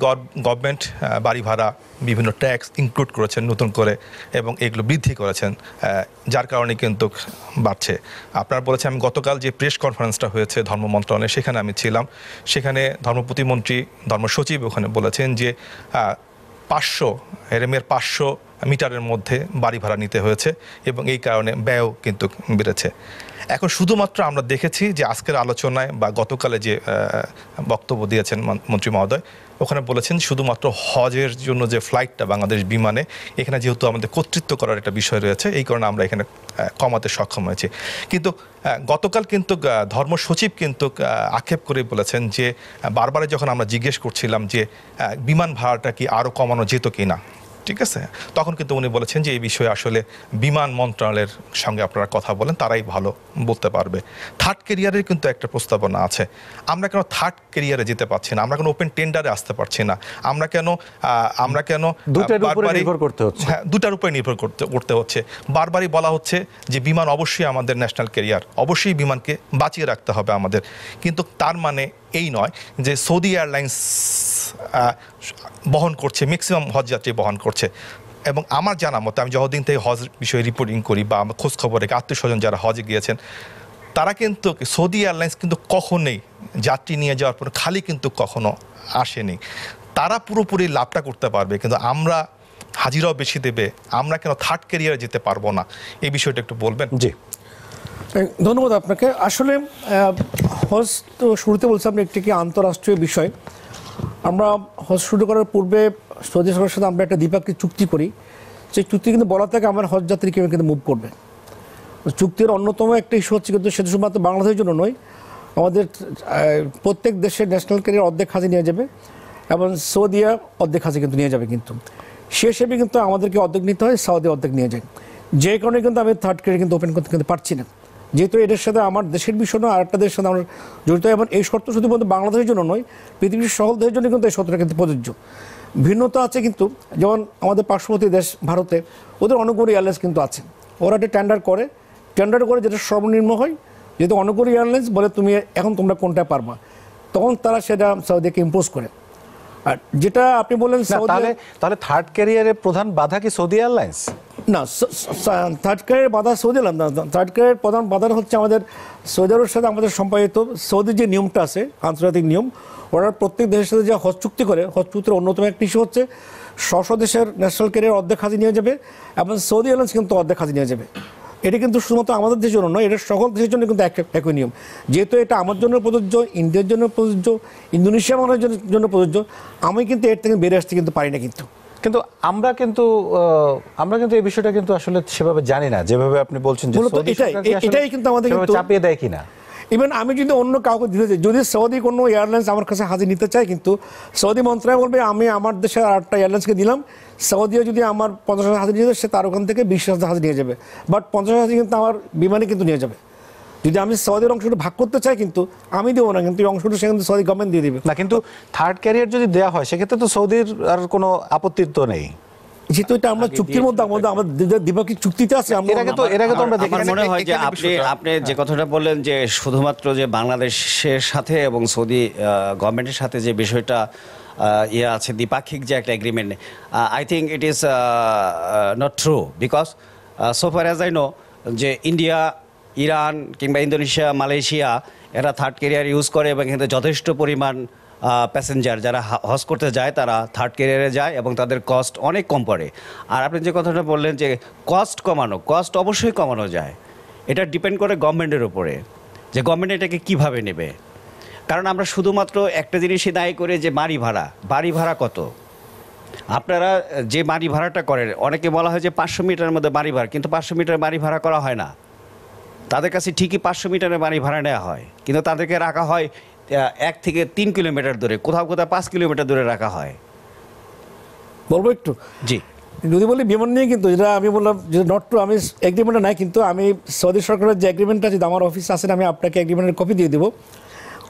গভর্নমেন্ট বাড়ি ভাড়া, বিভিন্ন ট্যাক্স ইনক্লুড করেছেন নতুন করে, এবং এগুলো বৃদ্ধি করেছেন, যার কারণে কিন্তু বাড়ছে। আপনারা বলেছেন, আমি গতকাল যে প্রেস কনফারেন্সটা হয়েছে ধর্ম মন্ত্রণালয়ে সেখানে আমি ছিলাম, সেখানে ধর্ম প্রতিমন্ত্রী, ধর্ম সচিব ওখানে বলেছেন যে 500 এরমের 500 মিটারের মধ্যে বাড়ি ভাড়া নিতে হয়েছে, এবং এই কারণে ব্যয়ও কিন্তু বেড়েছে। এখন শুধুমাত্র আমরা দেখেছি যে আজকের আলোচনায় বা গতকালে যে বক্তব্য দিয়েছেন মন্ত্রী মহোদয়, ওখানে বলেছেন শুধুমাত্র হজের জন্য যে ফ্লাইটটা বাংলাদেশ বিমানে, এখানে যেহেতু আমাদের কর্তৃত্ব করার একটা বিষয় রয়েছে, এই কারণে আমরা এখানে কমাতে সক্ষম হয়েছি। কিন্তু গতকাল কিন্তু ধর্ম সচিব কিন্তু আক্ষেপ করে বলেছেন যে বারবারে যখন আমরা জিজ্ঞেস করছিলাম যে বিমান ভাড়াটা কি আরও কমানো যেত কি না, ঠিক আছে, তখন কিন্তু উনি বলেছেন যে এই বিষয়ে আসলে বিমান মন্ত্রণালয়ের সঙ্গে আপনারা কথা বলেন, তারাই ভালো বলতে পারবে। থার্ড ক্যারিয়ারের কিন্তু একটা প্রস্তাবনা আছে। আমরা কেন থার্ড ক্যারিয়ারে যেতে পারছি না? আমরা কেন ওপেন টেন্ডারে আসতে পারছি না? আমরা কেন দুটার উপরে নির্ভর করতে হচ্ছে। হ্যাঁ, দুটার উপরে নির্ভর করতে হচ্ছে। বারবারই বলা হচ্ছে যে বিমান অবশ্যই আমাদের ন্যাশনাল ক্যারিয়ার, অবশ্যই বিমানকে বাঁচিয়ে রাখতে হবে আমাদের, কিন্তু তার মানে এই নয় যে সৌদি এয়ারলাইন্স বহন করছে, ম্যাক্সিমাম হজ যাত্রী বহন করছে। এবং আমার জানা মতো, আমি যতদিন থেকে হজ বিষয়ে রিপোর্টিং করি বা আমার খোঁজ খবর রেখে আত্মীয় স্বজন যারা হজে গিয়েছেন, তারা কিন্তু সৌদি এয়ারলাইন্স কিন্তু কখনোই যাত্রী নিয়ে যাওয়ার পর খালি কিন্তু কখনো আসেনি। তারা পুরোপুরি লাভটা করতে পারবে, কিন্তু আমরা হাজিরাও বেশি দেবে, আমরা কেন থার্ড ক্যারিয়ারে যেতে পারবো না? এই বিষয়টা একটু বলবেন। জি, ধন্যবাদ আপনাকে। আসলে হজ তো শুরুতে বলছি আপনি একটি কি আন্তঃরাষ্ট্রীয় বিষয়। আমরা হজ শুরু করার পূর্বে সৌদি সরকারের সাথে আমরা একটা দ্বিপাক্ষিক চুক্তি করি। সেই চুক্তি কিন্তু বলা থাকে আমার হজ যাত্রী কেউ কিন্তু মুভ করবে। চুক্তির অন্যতম একটা ইস্যু হচ্ছে কিন্তু সেটা শুধুমাত্র বাংলাদেশের জন্য নয়, আমাদের প্রত্যেক দেশের ন্যাশনাল ক্যারিয়ার অর্ধেক হাজি নিয়ে যাবে এবং সৌদিয়া অর্ধেক হাজি কিন্তু নিয়ে যাবে। কিন্তু সে হিসেবে কিন্তু আমাদেরকে অর্ধেক নিতে হয়, সৌদি অর্ধেক নিয়ে যায়। যে কারণে কিন্তু আমি থার্ড ক্যারিয়ার কিন্তু ওপেন করতে কিন্তু পারছি না, যেহেতু এটার সাথে আমার দেশের বিষয় নয়, আরেকটা দেশের সাথে আমরা জড়িত। এবং এই শর্ত শুধুমাত্র বাংলাদেশের জন্য নয়, পৃথিবীর সকল দেশের জন্য কিন্তু এই শর্তটা কিন্তু প্রযোজ্য। ভিন্নতা আছে কিন্তু, যেমন আমাদের পার্শ্ববর্তী দেশ ভারতে, ওদের অনেকগুলো এয়ারলাইন্স কিন্তু আছে। ওরা একটা টেন্ডার করে যেটা সর্বনিম্ন হয়, যেহেতু অনেকগুলো এয়ারলাইন্স বলে তুমি এখন তোমরা কোনটা পারবা, তখন তারা সেটা সৌদিকে ইম্পোজ করে। আর যেটা আপনি বললেন তাহলে থার্ড ক্যারিয়ারের প্রধান বাধা কি সৌদি এয়ারলাইন্স? না, থার্ড ক্যারিয়ার বাধা সৌদি এলাম না। থার্ড ক্যারিয়ার প্রধান বাধা হচ্ছে আমাদের সৌদি আরবের সাথে আমাদের সম্পাদিত সৌদির যে নিয়মটা আছে, আন্তর্জাতিক নিয়ম, ওরা প্রত্যেক দেশের সাথে যে হজ চুক্তি করে, হজ চুক্তির অন্যতম একটি ইস্যু হচ্ছে দেশের ন্যাশনাল ক্যারিয়ার অর্ধেক হাজি নিয়ে যাবে এবং সৌদি এয়ারলাইন্স কিন্তু অর্ধেক হাজি নিয়ে যাবে। এটা কিন্তু শুধুমাত্র আমাদের দেশের জন্য নয়, এটা সকল দেশের জন্য কিন্তু একই নিয়ম। যেহেতু এটা আমার জন্য প্রযোজ্য, ইন্ডিয়ার জন্য প্রযোজ্য, ইন্দোনেশিয়া মানুষের জন্য প্রযোজ্য, আমি কিন্তু এর থেকে বেরিয়ে আসতে কিন্তু পারি না। কিন্তু আমরা কিন্তু এই বিষয়টা কিন্তু আসলে সেভাবে জানি না, যেভাবে আপনি বলছেন যে এটাই কিন্তু আমাদের চাপিয়ে দেয় কিনা। ইভেন আমি যদি অন্য কাউকে দিতে চাই, যদি সৌদি কোনো এয়ারলাইন্স আমার কাছে হাজির নিতে চায়, কিন্তু সৌদি মন্ত্রণালয় বলবে আমি আমার দেশের আরেকটা এয়ারলাইন্সকে দিলাম, সৌদিও যদি আমার 50,000 হাজির নিয়ে যাবে, সে তার ওখান থেকে 20,000 হাজির নিয়ে যাবে, বাট 50,000 হাজির কিন্তু আমার বিমানে কিন্তু নিয়ে যাবে। যদি আমি সৌদির অংশটা ভাগ করতে চাই, কিন্তু আমি দেবো না, কিন্তু এই অংশটা সে কিন্তু সৌদি গভর্নমেন্ট দিয়ে দেবে না। কিন্তু থার্ড ক্যারিয়ার যদি দেওয়া হয়, সেক্ষেত্রে তো সৌদির আর কোনো আপত্তি তো নেই, যেহেতু এটা আমরা চুক্তির মধ্যে আমাদের দ্বিপাক্ষিক চুক্তিতে আছে। এর আগে তো আমরা দেখি। আমার মনে হয় যে আপনি যে কথাটা বললেন যে শুধুমাত্র যে বাংলাদেশের সাথে এবং সৌদি গভর্নমেন্টের সাথে যে বিষয়টা আছে, দ্বিপাক্ষিক যে একটা agreement, I think it is not true, because so far as I know যে ইন্ডিয়া, ইরান কিংবা ইন্দোনেশিয়া, মালয়েশিয়া, এরা থার্ড ক্যারিয়ার ইউজ করে এবং এখানে যথেষ্ট পরিমাণ প্যাসেঞ্জার যারা হজ করতে যায় তারা থার্ড ক্যারিয়ারে যায় এবং তাদের কস্ট অনেক কম পড়ে। আর আপনি যে কথাটা বললেন যে কস্ট অবশ্যই কমানো যায়, এটা ডিপেন্ড করে গভর্নমেন্টের উপরে, যে গভর্নমেন্ট এটাকে কীভাবে নেবে। কারণ আমরা শুধুমাত্র একটা জিনিসই দায়ী করে যে বাড়ি ভাড়া কত, আপনারা যে বাড়ি ভাড়াটা করেন, অনেকে বলা হয় যে 500 মিটারের মধ্যে বাড়ি ভাড়া, কিন্তু 500 মিটার বাড়ি ভাড়া করা হয় না। তাদের কাছে ঠিকই 500 মিটারের বাড়ি ভাড়া নেওয়া হয়, কিন্তু তাদেরকে রাখা হয় 1 থেকে 3 কিলোমিটার দূরে, কোথাও 5 কিলোমিটার দূরে রাখা হয়। বলবো একটু? জি, যদি বলি বিমান নিয়ে, কিন্তু যেটা আমি বললাম যে নট ট্রু, আমি এগ্রিমেন্টটা নাই, কিন্তু আমি সৌদি সরকারের যে এগ্রিমেন্টটা যদি আমার অফিসে আসেন, আমি আপনাকে এগ্রিমেন্টের কপি দিয়ে দেবো।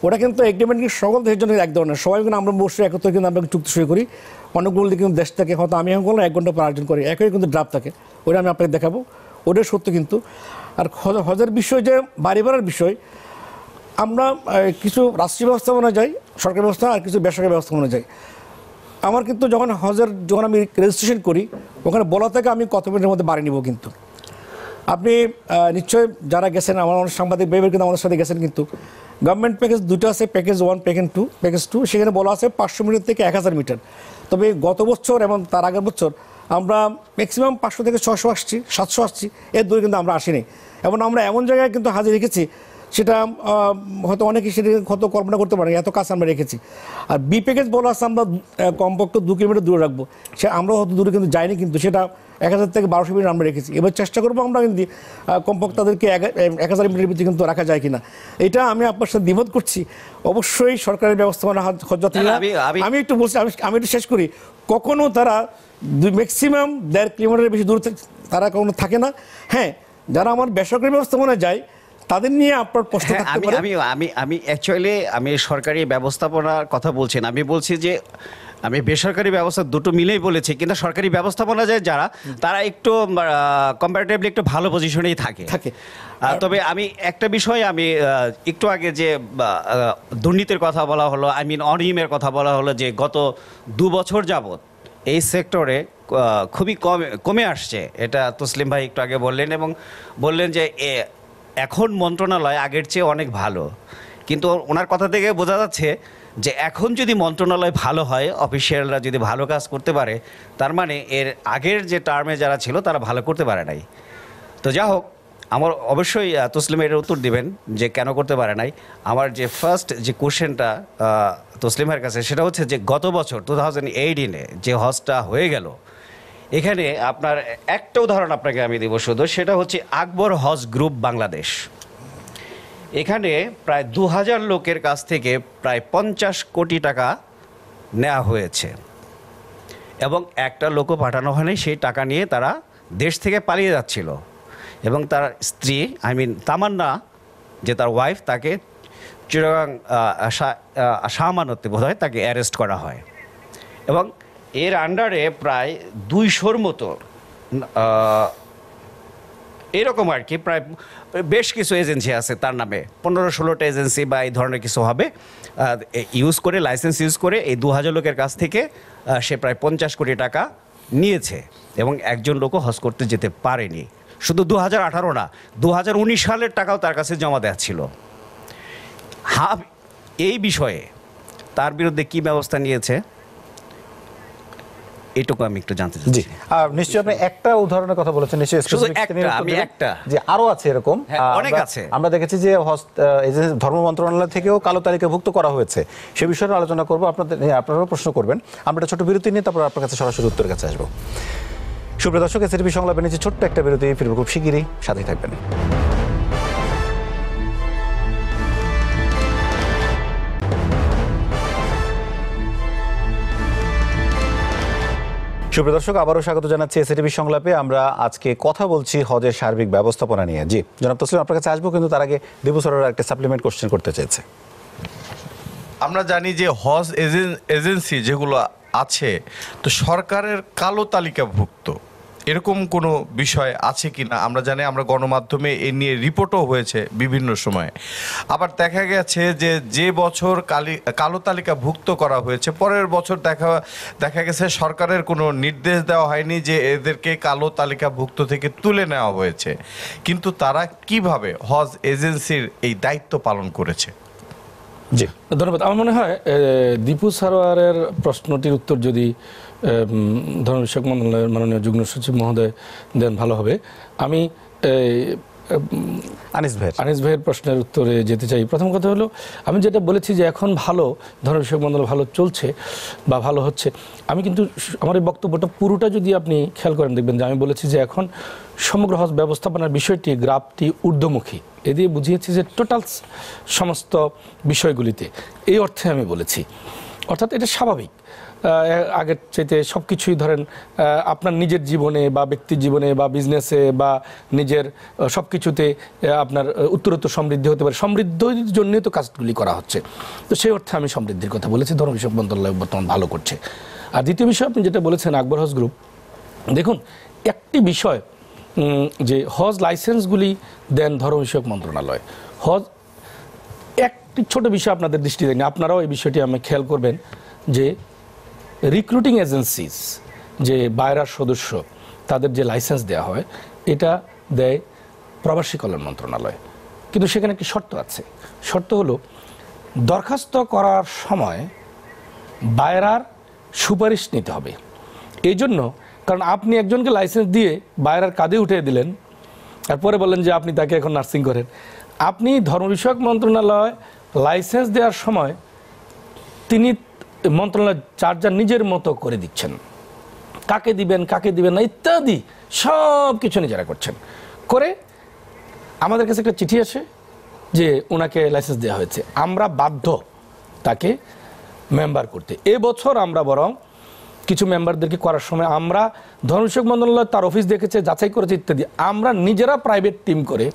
ওটা কিন্তু এগ্রিমেন্ট কি সকল দেশের জন্য এক ধরনের, সবাই কিন্তু আমরা বসে একত্রে কিন্তু আমরা চুক্তি সই করি। অনেকগুলো কিন্তু দেশ থাকে, হয়তো আমি এখন করলাম 1 ঘন্টা পর আয়োজন করি, একই কিন্তু ড্রাফট থাকে, ওটা আমি আপনাকে দেখাবো, ওটাই সত্য। কিন্তু আর হজের বিষয়, যে বাড়ি ভাড়ার বিষয়, আমরা কিছু রাষ্ট্রীয় ব্যবস্থাপনা যাই, সরকারি ব্যবস্থা, আর কিছু বেসরকারি ব্যবস্থাপনা যাই। আমার কিন্তু যখন আমি রেজিস্ট্রেশন করি, ওখানে বলা থাকে আমি কত মিনিটের মধ্যে বাড়ি নিব। কিন্তু আপনি নিশ্চয়ই যারা গেছেন, আমার অনেক সাংবাদিক ভাইবের কিন্তু আমাদের সাথে গেছেন, কিন্তু গভর্নমেন্ট প্যাকেজ দুটো আছে, প্যাকেজ 1, প্যাকেজ 2। সেখানে বলা আছে 500 মিটার থেকে 1000 মিটার। তবে গত বছর এবং তার আগের বছর আমরা ম্যাক্সিমাম 500 থেকে 600 আসছি, 700 আসছি, এর দূরে কিন্তু আমরা আসিনি। এবং আমরা এমন জায়গায় কিন্তু হাজির রেখেছি, সেটা হয়তো অনেকে সেটা হয়তো কল্পনা করতে পারে, এত কাছে আমরা রেখেছি। আর বি প্যাকেজ বলা আছে আমরা কমপক্ষে 2 কিলোমিটার দূরে রাখবো, সে আমরা হয়তো দূরে কিন্তু যাইনি, কিন্তু সেটা 1000 থেকে 1200 মিটার আমরা রেখেছি। এবার চেষ্টা করবো আমরা কিন্তু কমপক্ষে তাদেরকে 1000 মিটারের ভিতরে কিন্তু রাখা যায় কিনা, এটা আমি আপনার সাথে দ্বিমত করছি। অবশ্যই সরকারের ব্যবস্থাপনা হজযাত্রীরা, আমি একটু বলছি, আমি একটু শেষ করি, কখনো তারা ম্যাক্সিমাম 1.5 কিলোমিটারের বেশি দূর তারা কখনো থাকে না। হ্যাঁ, যারা আমার বেসরকারি ব্যবস্থাপনায় যায় তাদের নিয়ে আপনার প্রশ্ন হ্যাঁ, থাকতে পারে। আমি অ্যাকচুয়ালি আমি সরকারি ব্যবস্থাপনার কথা বলছি না, আমি বলছি যে আমি বেসরকারি ব্যবস্থা দুটো মিলেই বলেছি, কিন্তু সরকারি ব্যবস্থাপনা যায় যারা, তারা একটু কম্পারেটিভলি একটু ভালো পজিশনেই থাকে। তবে আমি একটা বিষয়, আমি একটু আগে যে দুর্নীতির কথা বলা হলো, অনিয়মের কথা বলা হলো, যে গত 2 বছর যাবত এই সেক্টরে খুবই কমে আসছে, এটা তসলিম ভাই একটু আগে বললেন, এবং বললেন যে এখন মন্ত্রণালয় আগের চেয়ে অনেক ভালো। কিন্তু ওনার কথা থেকে বোঝা যাচ্ছে যে এখন যদি মন্ত্রণালয় ভালো হয়, অফিসিয়ালরা যদি ভালো কাজ করতে পারে, তার মানে এর আগের যে টার্মে যারা ছিল তারা ভালো করতে পারে নাই। তো যা হোক, আমার অবশ্যই তসলিম এর উত্তর দিবেন যে কেন করতে পারে নাই। আমার যে ফার্স্ট যে কোশ্চেনটা তসলিমের কাছে, সেটা হচ্ছে যে গত বছর 2018-এ যে হজটা হয়ে গেল, এখানে আপনার একটা উদাহরণ আপনাকে আমি দেব শুধু, সেটা হচ্ছে আকবর হজ গ্রুপ বাংলাদেশ। এখানে প্রায় 2000 লোকের কাছ থেকে প্রায় 50 কোটি টাকা নেওয়া হয়েছে, এবং একটা লোকও পাঠানো হয়নি। সেই টাকা নিয়ে তারা দেশ থেকে পালিয়ে যাচ্ছিল, এবং তার স্ত্রী তামান্না, যে তার ওয়াইফ, তাকে চিটাগাং শাহমানতে বোধ হয় তাকে অ্যারেস্ট করা হয়, এবং এর আন্ডারে প্রায় 200-র মতো এরকম আর কি, প্রায় বেশ কিছু এজেন্সি আছে তার নামে, 15-16টা এজেন্সি বা এই ধরনের কিছু হবে, লাইসেন্স ইউজ করে এই 2000 লোকের কাছ থেকে সে প্রায় 50 কোটি টাকা নিয়েছে, এবং একজন লোকও হজ করতে যেতে পারেনি। শুধু 2018 না, 2019 সালের টাকাও তার কাছে জমা দেওয়া ছিল। এই বিষয়ে তার বিরুদ্ধে কি ব্যবস্থা নিয়েছে, এটুকু আমি একটু জানতে চাচ্ছি। জি, নিশ্চয়ই আপনি একটা উদাহরণের কথা বলেছেন, নিশ্চয়ই একটা যে আরো আছে এরকম, অনেক আছে। আমরা দেখেছি যে ধর্ম মন্ত্রণালয় থেকেও কালো তালিকাভুক্ত করা হয়েছে, সে বিষয়ে আলোচনা করবো, আপনারাও প্রশ্ন করবেন। আমরা একটা ছোট বিরতি নিয়ে তারপর আপনার কাছে সরাসরি উত্তরের কাছে আসবো। সুপ্রিয় দর্শক, এসটিভি সংলাপে নিচে ছোট্ট একটা বিরতি, ফিরবো খুব শিগগিরই, সাথেই থাকবেন। সুপ্রিয় দর্শক, আবারও স্বাগত জানাচ্ছি এসটিভি সংলাপে। আমরা আজকে কথা বলছি হজের সার্বিক ব্যবস্থাপনা নিয়ে। জি জনাব তসলিম, আপনার কাছে আসবো, কিন্তু তার আগে দিবু স্যারের একটা সাপ্লিমেন্ট কোশ্চেন করতে চাইছে। আমরা জানি যে হজ এজেন্সি যেগুলো আছে, তো সরকারের কালো তালিকাভুক্ত এরকম কোনো বিষয় আছে কি না আমরা জানি, আমরা গণমাধ্যমে এ নিয়ে রিপোর্টও হয়েছে বিভিন্ন সময়ে। আবার দেখা গেছে যে বছর কালো তালিকাভুক্ত করা হয়েছে, পরের বছর দেখা গেছে সরকারের কোনো নির্দেশ দেওয়া হয়নি যে এদেরকে কালো তালিকাভুক্ত থেকে তুলে নেওয়া হয়েছে, কিন্তু তারা কিভাবে হজ এজেন্সির এই দায়িত্ব পালন করেছে? জি ধন্যবাদ। আমার মনে হয় দীপু সারোয়ারের প্রশ্নটির উত্তর যদি ধর্ম বিষয়ক মন্ত্রণালয়ের মাননীয় যুগ্ম সচিব মহোদয় দেন ভালো হবে। আমি আনিস ভাইয়ের প্রশ্নের উত্তরে যেতে চাই। প্রথম কথা হলো, আমি যেটা বলেছি যে এখন ভালো, ধর্ম বিষয়ক মন্ত্রণালয় ভালো চলছে বা ভালো হচ্ছে, আমি কিন্তু আমার এই বক্তব্যটা পুরোটা যদি আপনি খেয়াল করেন দেখবেন যে আমি বলেছি যে এখন সমগ্র হজ ব্যবস্থাপনার বিষয়টি, গ্রাফটি ঊর্ধ্বমুখী, এ দিয়ে বুঝিয়েছি যে টোটাল সমস্ত বিষয়গুলিতে, এই অর্থে আমি বলেছি। অর্থাৎ এটা স্বাভাবিক, আগের চাইতে সব কিছুই ধরেন আপনার নিজের জীবনে বা ব্যক্তির জীবনে বা বিজনেসে বা নিজের সব কিছুতে আপনার উত্তরোত্তর সমৃদ্ধি হতে পারে, সমৃদ্ধির জন্যই তো কাজগুলি করা হচ্ছে। তো সেই অর্থে আমি সমৃদ্ধির কথা বলেছি, ধর্ম বিষয়ক মন্ত্রণালয় বর্তমান ভালো করছে। আর দ্বিতীয় বিষয় আপনি যেটা বলেছেন আকবর হজ গ্রুপ, দেখুন একটি বিষয় যে হজ লাইসেন্সগুলি দেন ধর্ম বিষয়ক মন্ত্রণালয়, হজ একটি ছোট বিষয় আপনাদের দৃষ্টি দেয়নি, আপনারাও এই বিষয়টি আমি খেয়াল করবেন যে রিক্রুটিং এজেন্সিস, যে বাইরের সদস্য, তাদের যে লাইসেন্স দেওয়া হয়, এটা দেয় প্রবাসী কল্যাণ মন্ত্রণালয়। কিন্তু সেখানে একটি শর্ত আছে, শর্ত হলো দরখাস্ত করার সময় বাইরার সুপারিশ নিতে হবে। এই জন্য, কারণ আপনি একজনকে লাইসেন্স দিয়ে বাইরার কাঁধে উঠিয়ে দিলেন, তারপরে বললেন যে আপনি তাকে এখন নার্সিং করেন। আপনি ধর্ম বিষয়ক মন্ত্রণালয় লাইসেন্স দেওয়ার সময় তিনি মন্ত্রণালয় চার্জার নিজের মতো করে দিচ্ছেন, কাকে দিবেন কাকে দিবেন না ইত্যাদি সব কিছু নিজেরা করছেন। করে আমাদের কাছে একটা চিঠি আসে যে ওনাকে লাইসেন্স দেওয়া হয়েছে, আমরা বাধ্য তাকে মেম্বার করতে। এবছর আমরা বরং কিছু মেম্বারদেরকে করার সময় আমরা ধর্ম বিষয়ক মন্ত্রণালয় তার অফিস দেখেছে, যাচাই করেছে ইত্যাদি, আমরা নিজেরা প্রাইভেট টিম করে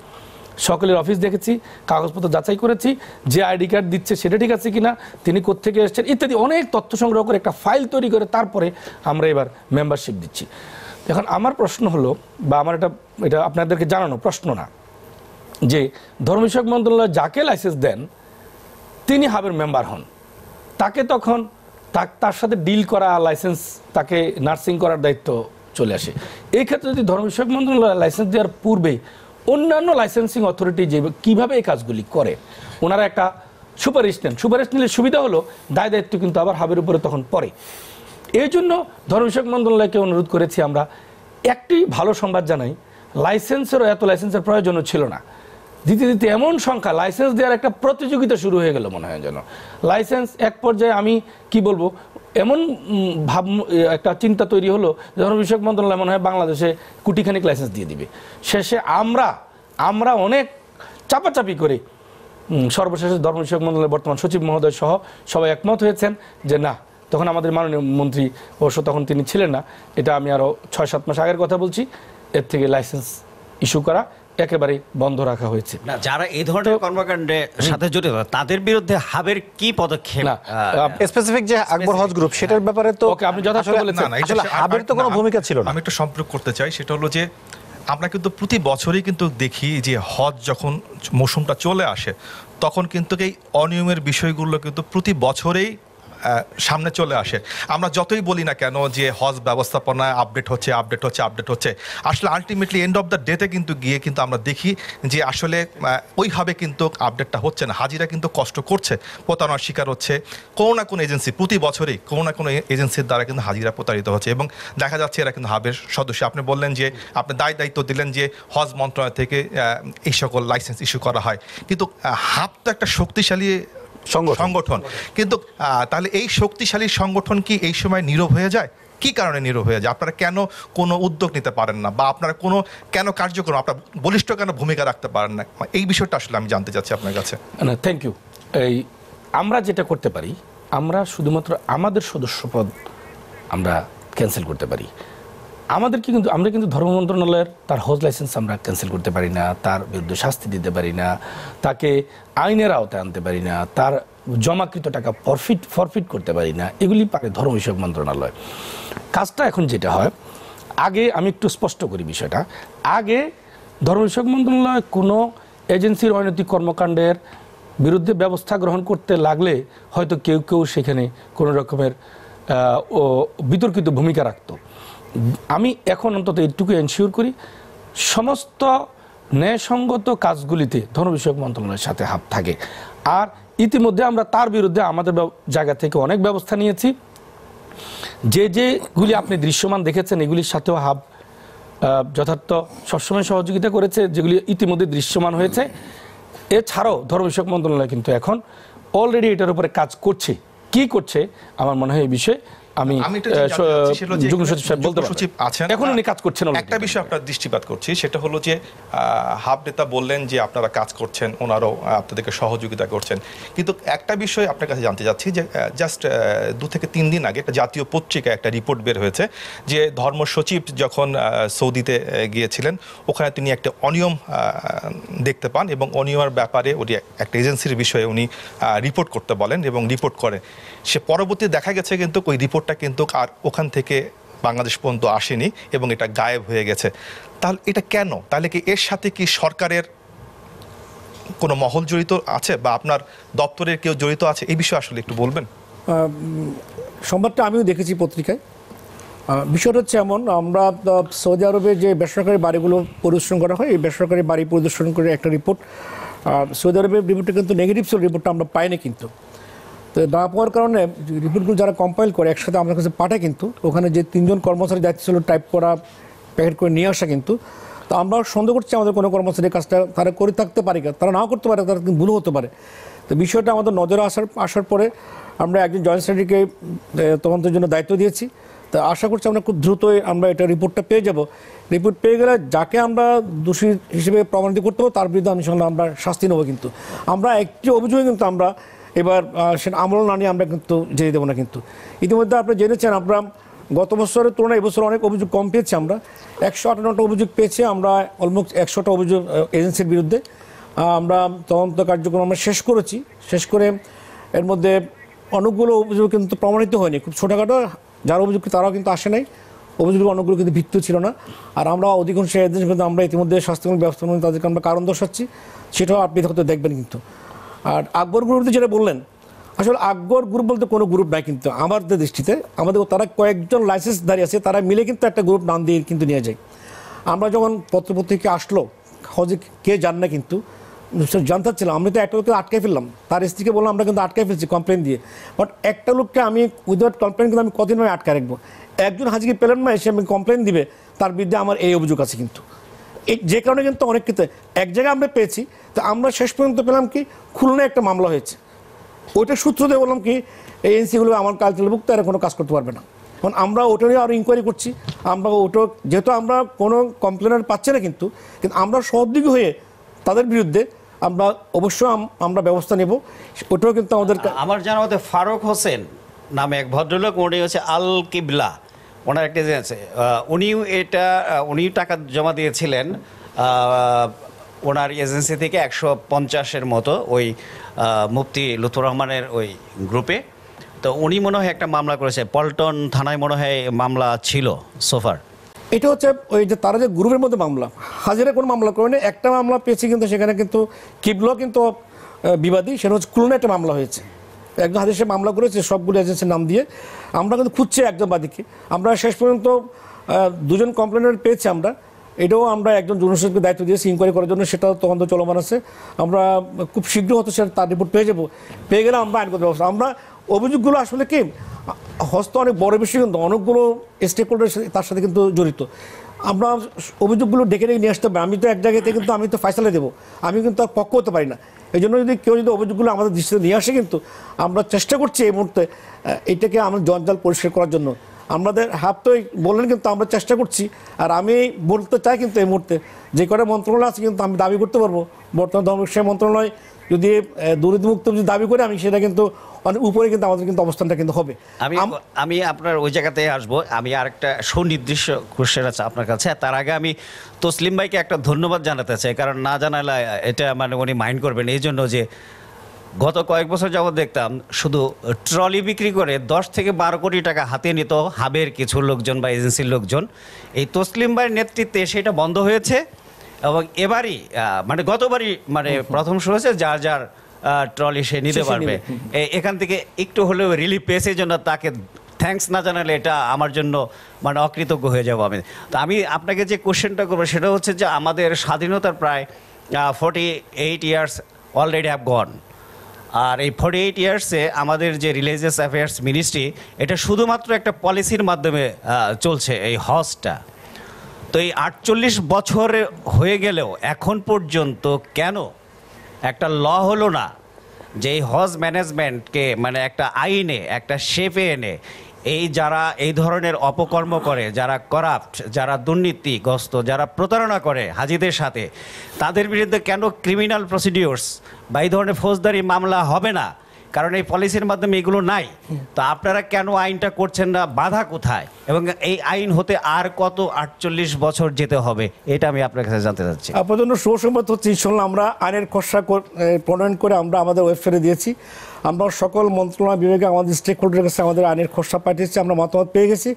সকলের অফিস দেখেছি, কাগজপত্র যাচাই করেছি, যে আইডি কার্ড দিচ্ছে সেটা ঠিক আছে কিনা, তিনি কোত্থেকে এসেছেন ইত্যাদি অনেক তথ্য সংগ্রহ করে একটা ফাইল তৈরি করে তারপরে আমরা এবার মেম্বারশিপ দিচ্ছি। এখন আমার প্রশ্ন হলো, বা আমার এটা আপনাদেরকে জানানো প্রশ্ন না, যে ধর্ম বিষয়ক মন্ত্রণালয় যাকে লাইসেন্স দেন তিনি হাবের মেম্বার হন, তাকে তখন তার সাথে ডিল করা, লাইসেন্স তাকে নার্সিং করার দায়িত্ব চলে আসে। এই ক্ষেত্রে যদি ধর্ম বিষয়ক মন্ত্রণালয় লাইসেন্স দেওয়ার পূর্বেই অন্যান্য লাইসেন্সিং অথরিটি যে কীভাবে এই কাজগুলি করে ওনারা একটা সুপারিশ নেন, সুপারিশ নিলে সুবিধা হলো দায় দায়িত্ব কিন্তু আবার হাবের উপরে তখন পড়ে। এই জন্য ধর্ম বিষয়ক মন্ত্রণালয়কে অনুরোধ করেছি আমরা, একটি ভালো সংবাদ জানাই, লাইসেন্সেরও এত লাইসেন্সের প্রয়োজনও ছিল না। দিতে দিতে এমন সংখ্যা, লাইসেন্স দেওয়ার একটা প্রতিযোগিতা শুরু হয়ে গেল মনে হয় যেন। লাইসেন্স এক পর্যায়ে আমি কি বলবো, এমন ভাব একটা চিন্তা তৈরি হলো, ধর্ম বিষয়ক মন্ত্রণালয় মনে হয় বাংলাদেশে কোটিখানিক লাইসেন্স দিয়ে দিবে। শেষে আমরা অনেক চাপাচাপি করে সর্বশেষে ধর্ম বিষয়ক মন্ত্রণালয়ের বর্তমান সচিব মহোদয় সহ সবাই একমত হয়েছেন যে না, তখন আমাদের মাননীয় মন্ত্রী অবশ্য তখন তিনি ছিলেন না, এটা আমি আরও 6-7 মাস আগের কথা বলছি, এর থেকে লাইসেন্স ইস্যু করা একেবারে বন্ধ রাখা হয়েছে। না, যারা এই ধরনের কর্মকাণ্ডের সাথে জড়িত তাদের বিরুদ্ধে হাবের কি পদক্ষেপ? না, স্পেসিফিক যে আকবর হজ গ্রুপ সেটার ব্যাপারে তো ওকে, আপনি যথার্থ বলেছেন। না, এটা আসলে হাবের তো কোনো ভূমিকা ছিল না। আমি একটু সম্পর্ক করতে চাই, সেটা হলো যে আমরা কিন্তু প্রতি বছরই কিন্তু দেখি যে হজ যখন মৌসুমটা চলে আসে তখন কিন্তু এই অনিয়মের বিষয়গুলো কিন্তু প্রতি বছরেই সামনে চলে আসে। আমরা যতই বলি না কেন যে হজ ব্যবস্থাপনায় আপডেট হচ্ছে, আসলে আলটিমেটলি এন্ড অফ দ্য ডেতে কিন্তু গিয়ে কিন্তু আমরা দেখি যে আসলে ওইভাবে কিন্তু আপডেটটা হচ্ছে না। হাজিরা কিন্তু কষ্ট করছে, প্রতারণার শিকার হচ্ছে। কোনো না কোনো এজেন্সি প্রতি বছরই কোনো না কোনো এজেন্সির দ্বারা কিন্তু হাজিরা প্রতারিত হচ্ছে এবং দেখা যাচ্ছে এরা কিন্তু হাবের সদস্য। আপনি বললেন যে আপনি দায়িত্ব দিলেন যে হজ মন্ত্রণালয় থেকে এই সকল লাইসেন্স ইস্যু করা হয়, কিন্তু হাব তো একটা শক্তিশালী সংগঠন, কিন্তু তাহলে এই শক্তিশালী সংগঠন কি এই সময় নীরব হয়ে যায়? কি কারণে নীরব হয়ে যায়? আপনারা কেন কোনো উদ্যোগ নিতে পারেন না, বা আপনারা কোনো কেন কার্যক্রম, আপনারা বলিষ্ঠ কেন ভূমিকা রাখতে পারেন না? এই বিষয়টা আসলে আমি জানতে চাচ্ছি আপনার কাছে। না, থ্যাংক ইউ। আমরা যেটা করতে পারি, আমরা শুধুমাত্র আমাদের সদস্যপদ আমরা ক্যান্সেল করতে পারি। আমরা কিন্তু ধর্ম মন্ত্রণালয়ের তার হজ লাইসেন্স আমরা ক্যান্সেল করতে পারি না, তার বিরুদ্ধে শাস্তি দিতে পারি না, তাকে আইনের আওতায় আনতে পারি না, তার জমাকৃত টাকা ফরফিট করতে পারি না, এগুলি পারে ধর্ম বিষয়ক মন্ত্রণালয়। কাজটা এখন যেটা হয়, আগে আমি একটু স্পষ্ট করি বিষয়টা, আগে ধর্ম বিষয়ক মন্ত্রণালয় কোনো এজেন্সির অনৈতিক কর্মকাণ্ডের বিরুদ্ধে ব্যবস্থা গ্রহণ করতে লাগলে হয়তো কেউ সেখানে কোনো রকমের বিতর্কিত ভূমিকা রাখত। আমি এখন অন্তত এইটুকু এনশিওর করি, সমস্ত ন্যায়সঙ্গত কাজগুলিতে ধর্ম বিষয়ক মন্ত্রণালয়ের সাথে হাত থাকে। আর ইতিমধ্যে আমরা তার বিরুদ্ধে আমাদের জায়গা থেকে অনেক ব্যবস্থা নিয়েছি। যেগুলি আপনি দৃশ্যমান দেখেছেন এগুলির সাথেও হাব যথার্থ সবসময় সহযোগিতা করেছে, যেগুলি ইতিমধ্যে দৃশ্যমান হয়েছে। এছাড়াও ধর্ম বিষয়ক মন্ত্রণালয় কিন্তু এখন অলরেডি এটার উপরে কাজ করছে। কি করছে আমার মনে হয় এই বিষয়ে আমি যুগ্ম সচিব সাহেব বলতে পারবেন, এখন উনি কাজ করছেন। একটা বিষয় আপনার দৃষ্টিপাত করছি, সেটা হলো যে হাব নেতা বললেন যে আপনারা কাজ করছেন, ওনারাও আপনাদেরকে সহযোগিতা করছেন, কিন্তু একটা বিষয় আপনার কাছে জানতে চাচ্ছি যে জাস্ট 2 থেকে 3 দিন আগে একটা জাতীয় পত্রিকায় একটা রিপোর্ট বের হয়েছে যে ধর্ম সচিব যখন সৌদিতে গিয়েছিলেন ওখানে তিনি একটা অনিয়ম দেখতে পান এবং অনিয়মের ব্যাপারে উনি একটা এজেন্সির বিষয়ে উনি রিপোর্ট করতে বলেন এবং রিপোর্ট করে। সে পরবর্তী দেখা গেছে কিন্তু ওই রিপোর্টটা কিন্তু আর ওখান থেকে বাংলাদেশ পর্যন্ত আসেনি এবং এটা গায়েব হয়ে গেছে। তাহলে এটা কেন? তাহলে কি এর সাথে কি সরকারের কোনো মহল জড়িত আছে বা আপনার দপ্তরের কেউ জড়িত আছে? এই বিষয়ে আসলে একটু বলবেন। সংবাদটা আমিও দেখেছি পত্রিকায়। বিষয়টা হচ্ছে এমন, আমরা সৌদি আরবে যে বেসরকারি বাড়িগুলো পরিদর্শন করা হয়, এই বেসরকারি বাড়ি পরিদর্শন করে একটা রিপোর্ট, সৌদি আরবের রিপোর্টটা কিন্তু নেগেটিভ ছিল, রিপোর্টটা আমরা পাইনি। কিন্তু তো না পাওয়ার কারণে রিপোর্টগুলো যারা কম্পাইল করে একসাথে আমাদের কাছে পাঠায়, কিন্তু ওখানে যে 3 জন কর্মচারী দায়িত্ব ছিল টাইপ করা, প্যাকেট করে নিয়ে আসা, কিন্তু তো আমরা সন্দেহ করছি আমাদের কোনো কর্মচারী কাজটা তারা করে থাকতে পারে, তারা নাও করতে পারে, তারা ভুল হতে পারে। তো বিষয়টা আমাদের নজরে আসার পরে আমরা একজন জয়েন্ট সেক্রেটারিকে তদন্তের জন্য দায়িত্ব দিয়েছি। তা আশা করছি আমরা খুব দ্রুতই আমরা এটা রিপোর্টটা পেয়ে যাব। রিপোর্ট পেয়ে গেলে যাকে আমরা দোষী হিসেবে প্রমাণিত করতে পারবো তার বিরুদ্ধে আমরা শাস্তি নেবো। কিন্তু আমরা একটি অভিযোগে কিন্তু আমরা এবার সেটা আমল না নিয়ে আমরা কিন্তু যেতে দেবো না। কিন্তু ইতিমধ্যে আপনি জেনেছেন আমরা গত বছরের তুলনায় এবছর অনেক অভিযোগ কম পেয়েছি আমরা। 158টা অভিযোগ পেয়েছি আমরা, অলমোস্ট 100টা অভিযোগ এজেন্সির বিরুদ্ধে। আমরা তদন্ত কার্যক্রম আমরা শেষ করেছি। শেষ করে এর মধ্যে অনেকগুলো অভিযোগ কিন্তু প্রমাণিত হয়নি, খুব ছোটোখাটো যারা অভিযোগ তারাও কিন্তু আসে নাই, অভিযোগগুলো অনেকগুলো কিন্তু ভিত্তি ছিল না। আর আমরা অধিকাংশ এজেন্সি কিন্তু আমরা ইতিমধ্যে স্বাস্থ্যকর্মী ব্যবস্থা নিয়ে তাদেরকে আমরা কারণ দর্শাচ্ছি, সেটাও আপনি হয়তো দেখবেন কিন্তু। আর আকবর গ্রুপে যেটা বললেন, আসলে আকবর গ্রুপ বলতে কোনো গ্রুপ নাই কিন্তু আমাদের দৃষ্টিতে। আমাদের তারা কয়েকজন লাইসেন্সধারী আছে, তারা মিলে কিন্তু একটা গ্রুপ নাম দিয়ে কিন্তু নিয়ে যায়। আমরা যখন পত্রপত্রিকা আসলো হজে কে জান না কিন্তু জানতে ছিলাম, আমি তো একটা লোককে আটকে ফেললাম, তার স্ত্রীকে বললাম আমরা কিন্তু আটকে ফেলছি কমপ্লেন দিয়ে। বাট একটা লোককে আমি উইদাউট কমপ্লেন কিন্তু আমি কদিন আমি আটকে রাখবো? একজন হাজিকে পেলেন না, এসে আমি কমপ্লেন দিবে তার বিরুদ্ধে আমার এই অভিযোগ আছে কিন্তু। এই যে কারণে কিন্তু অনেক ক্ষেত্রে এক জায়গায় আমরা পেয়েছি, তো আমরা শেষ পর্যন্ত পেলাম কি খুলনায় একটা মামলা হয়েছে, ওইটা সূত্র দিয়ে বললাম কি এই এজেন্সিগুলো আমার কালচারভুক্ত এরা কোনো কাজ করতে পারবে না। কারণ আমরা ওটা নিয়ে আরও ইনকোয়ারি করছি। আমরা ওটা যেহেতু আমরা কোনো কমপ্লেনার পাচ্ছি না কিন্তু আমরা সহযোগী হয়ে তাদের বিরুদ্ধে আমরা অবশ্যই আমরা ব্যবস্থা নেব। ওটাও কিন্তু আমাদের আমার জানা মতে ফারুক হোসেন নামে এক ভদ্রলোক, উনি হচ্ছে আল কিবলা, ওনার একটা এজেন্সি, উনিও টাকা জমা দিয়েছিলেন ওনার এজেন্সি থেকে 150-এর মতো ওই মুফতি লুৎফর রহমানের ওই গ্রুপে। তো উনি মনে হয় একটা মামলা করেছে, পল্টন থানায় মনে হয় মামলা ছিল সোফার। এটা হচ্ছে ওই যে তারা যে গ্রুপের মধ্যে মামলা, হাজিরা কোনো মামলা করেনি, একটা মামলা পেয়েছি কিন্তু সেখানে কিন্তু কিবলা কিন্তু বিবাদী, সেটা হচ্ছে খুলনা একটা মামলা হয়েছে। একজন হাজির সে মামলা করেছে সবগুলো এজেন্সির নাম দিয়ে। আমরা কিন্তু খুঁজছি একজন বাদীকে, আমরা শেষ পর্যন্ত 2জন কমপ্লেনার পেয়েছি আমরা। এটাও আমরা একজন জনসংখ্যাকে দায়িত্ব দিয়েছি ইনকোয়ারি করার জন্য, সেটাও তদন্ত চলমান আছে। আমরা খুব শীঘ্র হয়তো সেটা তার রিপোর্ট পেয়ে যাবো, পেয়ে গেলে আমরা আইনগত ব্যবস্থা। আমরা অভিযোগগুলো আসলে কি হস্ত অনেক বড় বিষয়, কিন্তু অনেকগুলো স্টেক হোল্ডার তার সাথে কিন্তু জড়িত। আমরা অভিযোগগুলো ডেকে নিয়ে আসতে হবে। আমি তো এক জায়গাতে কিন্তু আমি তো ফয়সালা দেবো, আমি কিন্তু আর পক্ষ হতে পারি না। এই জন্য যদি কেউ যদি অভিযোগগুলো আমাদের দৃষ্টিতে নিয়ে আসে, কিন্তু আমরা চেষ্টা করছি এই মুহূর্তে এটাকে আমরা জঞ্জাল পরিষ্কার করার জন্য। আমাদের হাত তো বললেন, কিন্তু আমরা চেষ্টা করছি। আর আমি বলতে চাই কিন্তু এই মুহূর্তে যে কটা মন্ত্রণালয় আছে কিন্তু আমি দাবি করতে পারবো, বর্তমান ধর্মশিক্ষা মন্ত্রণালয় যদি দুর্নীতিমুক্ত যদি দাবি করে, আমি সেটা কিন্তু অনেক উপরে কিন্তু আমাদের কিন্তু অবস্থানটা কিন্তু হবে। আমি আপনার ওই জায়গাতে আসবো। আমি আরেকটা সুনির্দিষ্ট কোশ্চেন আছে আপনার কাছে। তার আগে আমি তসলিম ভাইকে একটা ধন্যবাদ জানাতে চাই, কারণ না জানালে এটা মানে উনি মাইন্ড করবেন। এই জন্য যে গত কয়েক বছর যাবত দেখতাম শুধু ট্রলি বিক্রি করে 10 থেকে 12 কোটি টাকা হাতে নিত হাবের কিছু লোকজন বা এজেন্সির লোকজন। এই তসলিম ভাইয়ের নেতৃত্বে সেটা বন্ধ হয়েছে, এবং এবারই মানে গতবারই মানে প্রথম শুরু হয়েছে যার যার ট্রলি সে নিতে পারবে। এখান থেকে একটু হলেও রিলিফ পেয়েছে, জন্য তাকে থ্যাঙ্কস না জানালে এটা আমার জন্য মানে অকৃতজ্ঞ হয়ে যাব আমি। তো আমি আপনাকে যে কোশ্চেনটা করবো সেটা হচ্ছে যে আমাদের স্বাধীনতার প্রায় 48 ইয়ার্স অলরেডি হ্যাভ গন। আর এই 48 ইয়ার্সে আমাদের যে রিলিজিয়াস অ্যাফেয়ার্স মিনিস্ট্রি, এটা শুধুমাত্র একটা পলিসির মাধ্যমে চলছে এই হজটা। তো এই 48 বছর হয়ে গেলেও এখন পর্যন্ত কেন একটা ল হলো না যে এই হজ ম্যানেজমেন্টকে মানে একটা আইনে একটা শেপে এনে এই যারা এই ধরনের অপকর্ম করে, যারা করাপ্ট, যারা দুর্নীতিগ্রস্ত, যারা প্রতারণা করে হাজিদের সাথে, তাদের বিরুদ্ধে কেন ক্রিমিনাল প্রসিডিওর্স বা এই ধরনের ফৌজদারি মামলা হবে না? কারণ এই পলিসির মাধ্যমে এগুলো নাই। তো আপনারা কেন আইনটা করছেন না? বাধা কোথায়? এবং এই আইন হতে আর কত 48 বছর যেতে হবে, এটা আমি আপনার কাছে জানতে চাচ্ছি। আপনার জন্য সুসংবাদ হচ্ছে, ইনশাল্লাহ আমরা আইনের খসড়া প্রণয়ন করে আমরা আমাদের ওয়েবসাইটে দিয়েছি। আমরা সকল মন্ত্রণালয় বিভাগে আমাদের স্টেক হোল্ডারের কাছে আমাদের আইনের খসড়া পাঠিয়েছি, আমরা মতামত পেয়ে গেছি।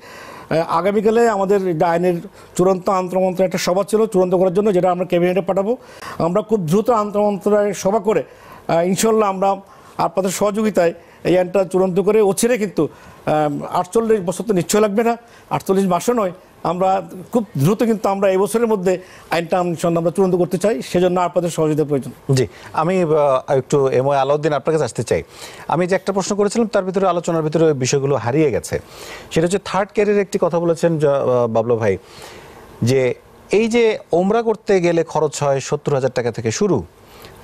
আগামীকালে আমাদের আইনের চূড়ান্ত আন্তঃমন্ত্রণালয় একটা সভা ছিল চূড়ান্ত করার জন্য, যেটা আমরা ক্যাবিনেটে পাঠাবো। আমরা খুব দ্রুত আন্তঃমন্ত্রণালয় সভা করে ইনশাল্লাহ আমরা আপনাদের সহযোগিতায় এই আইনটা চূড়ান্ত করে অচিরে কিন্তু 48 বছর তো নিশ্চয় লাগবে না, 48 মাসও নয়, আমরা খুব দ্রুত কিন্তু আমরা এই বছরের মধ্যে আইনটা আমরা চূড়ান্ত করতে চাই। সেজন্য আপনাদের সহযোগিতার প্রয়োজন। জি, আমি একটু এমওএ আলাউদ্দিন আপনার কাছে আসতে চাই। আমি যে একটা প্রশ্ন করেছিলাম তার ভিতরে আলোচনার ভিতরে বিষয়গুলো হারিয়ে গেছে। সেটা হচ্ছে থার্ড ক্যারিয়ারের একটি কথা বলেছেন বাবলু ভাই, যে এই যে ওমরা করতে গেলে খরচ হয় 70,000 টাকা থেকে শুরু,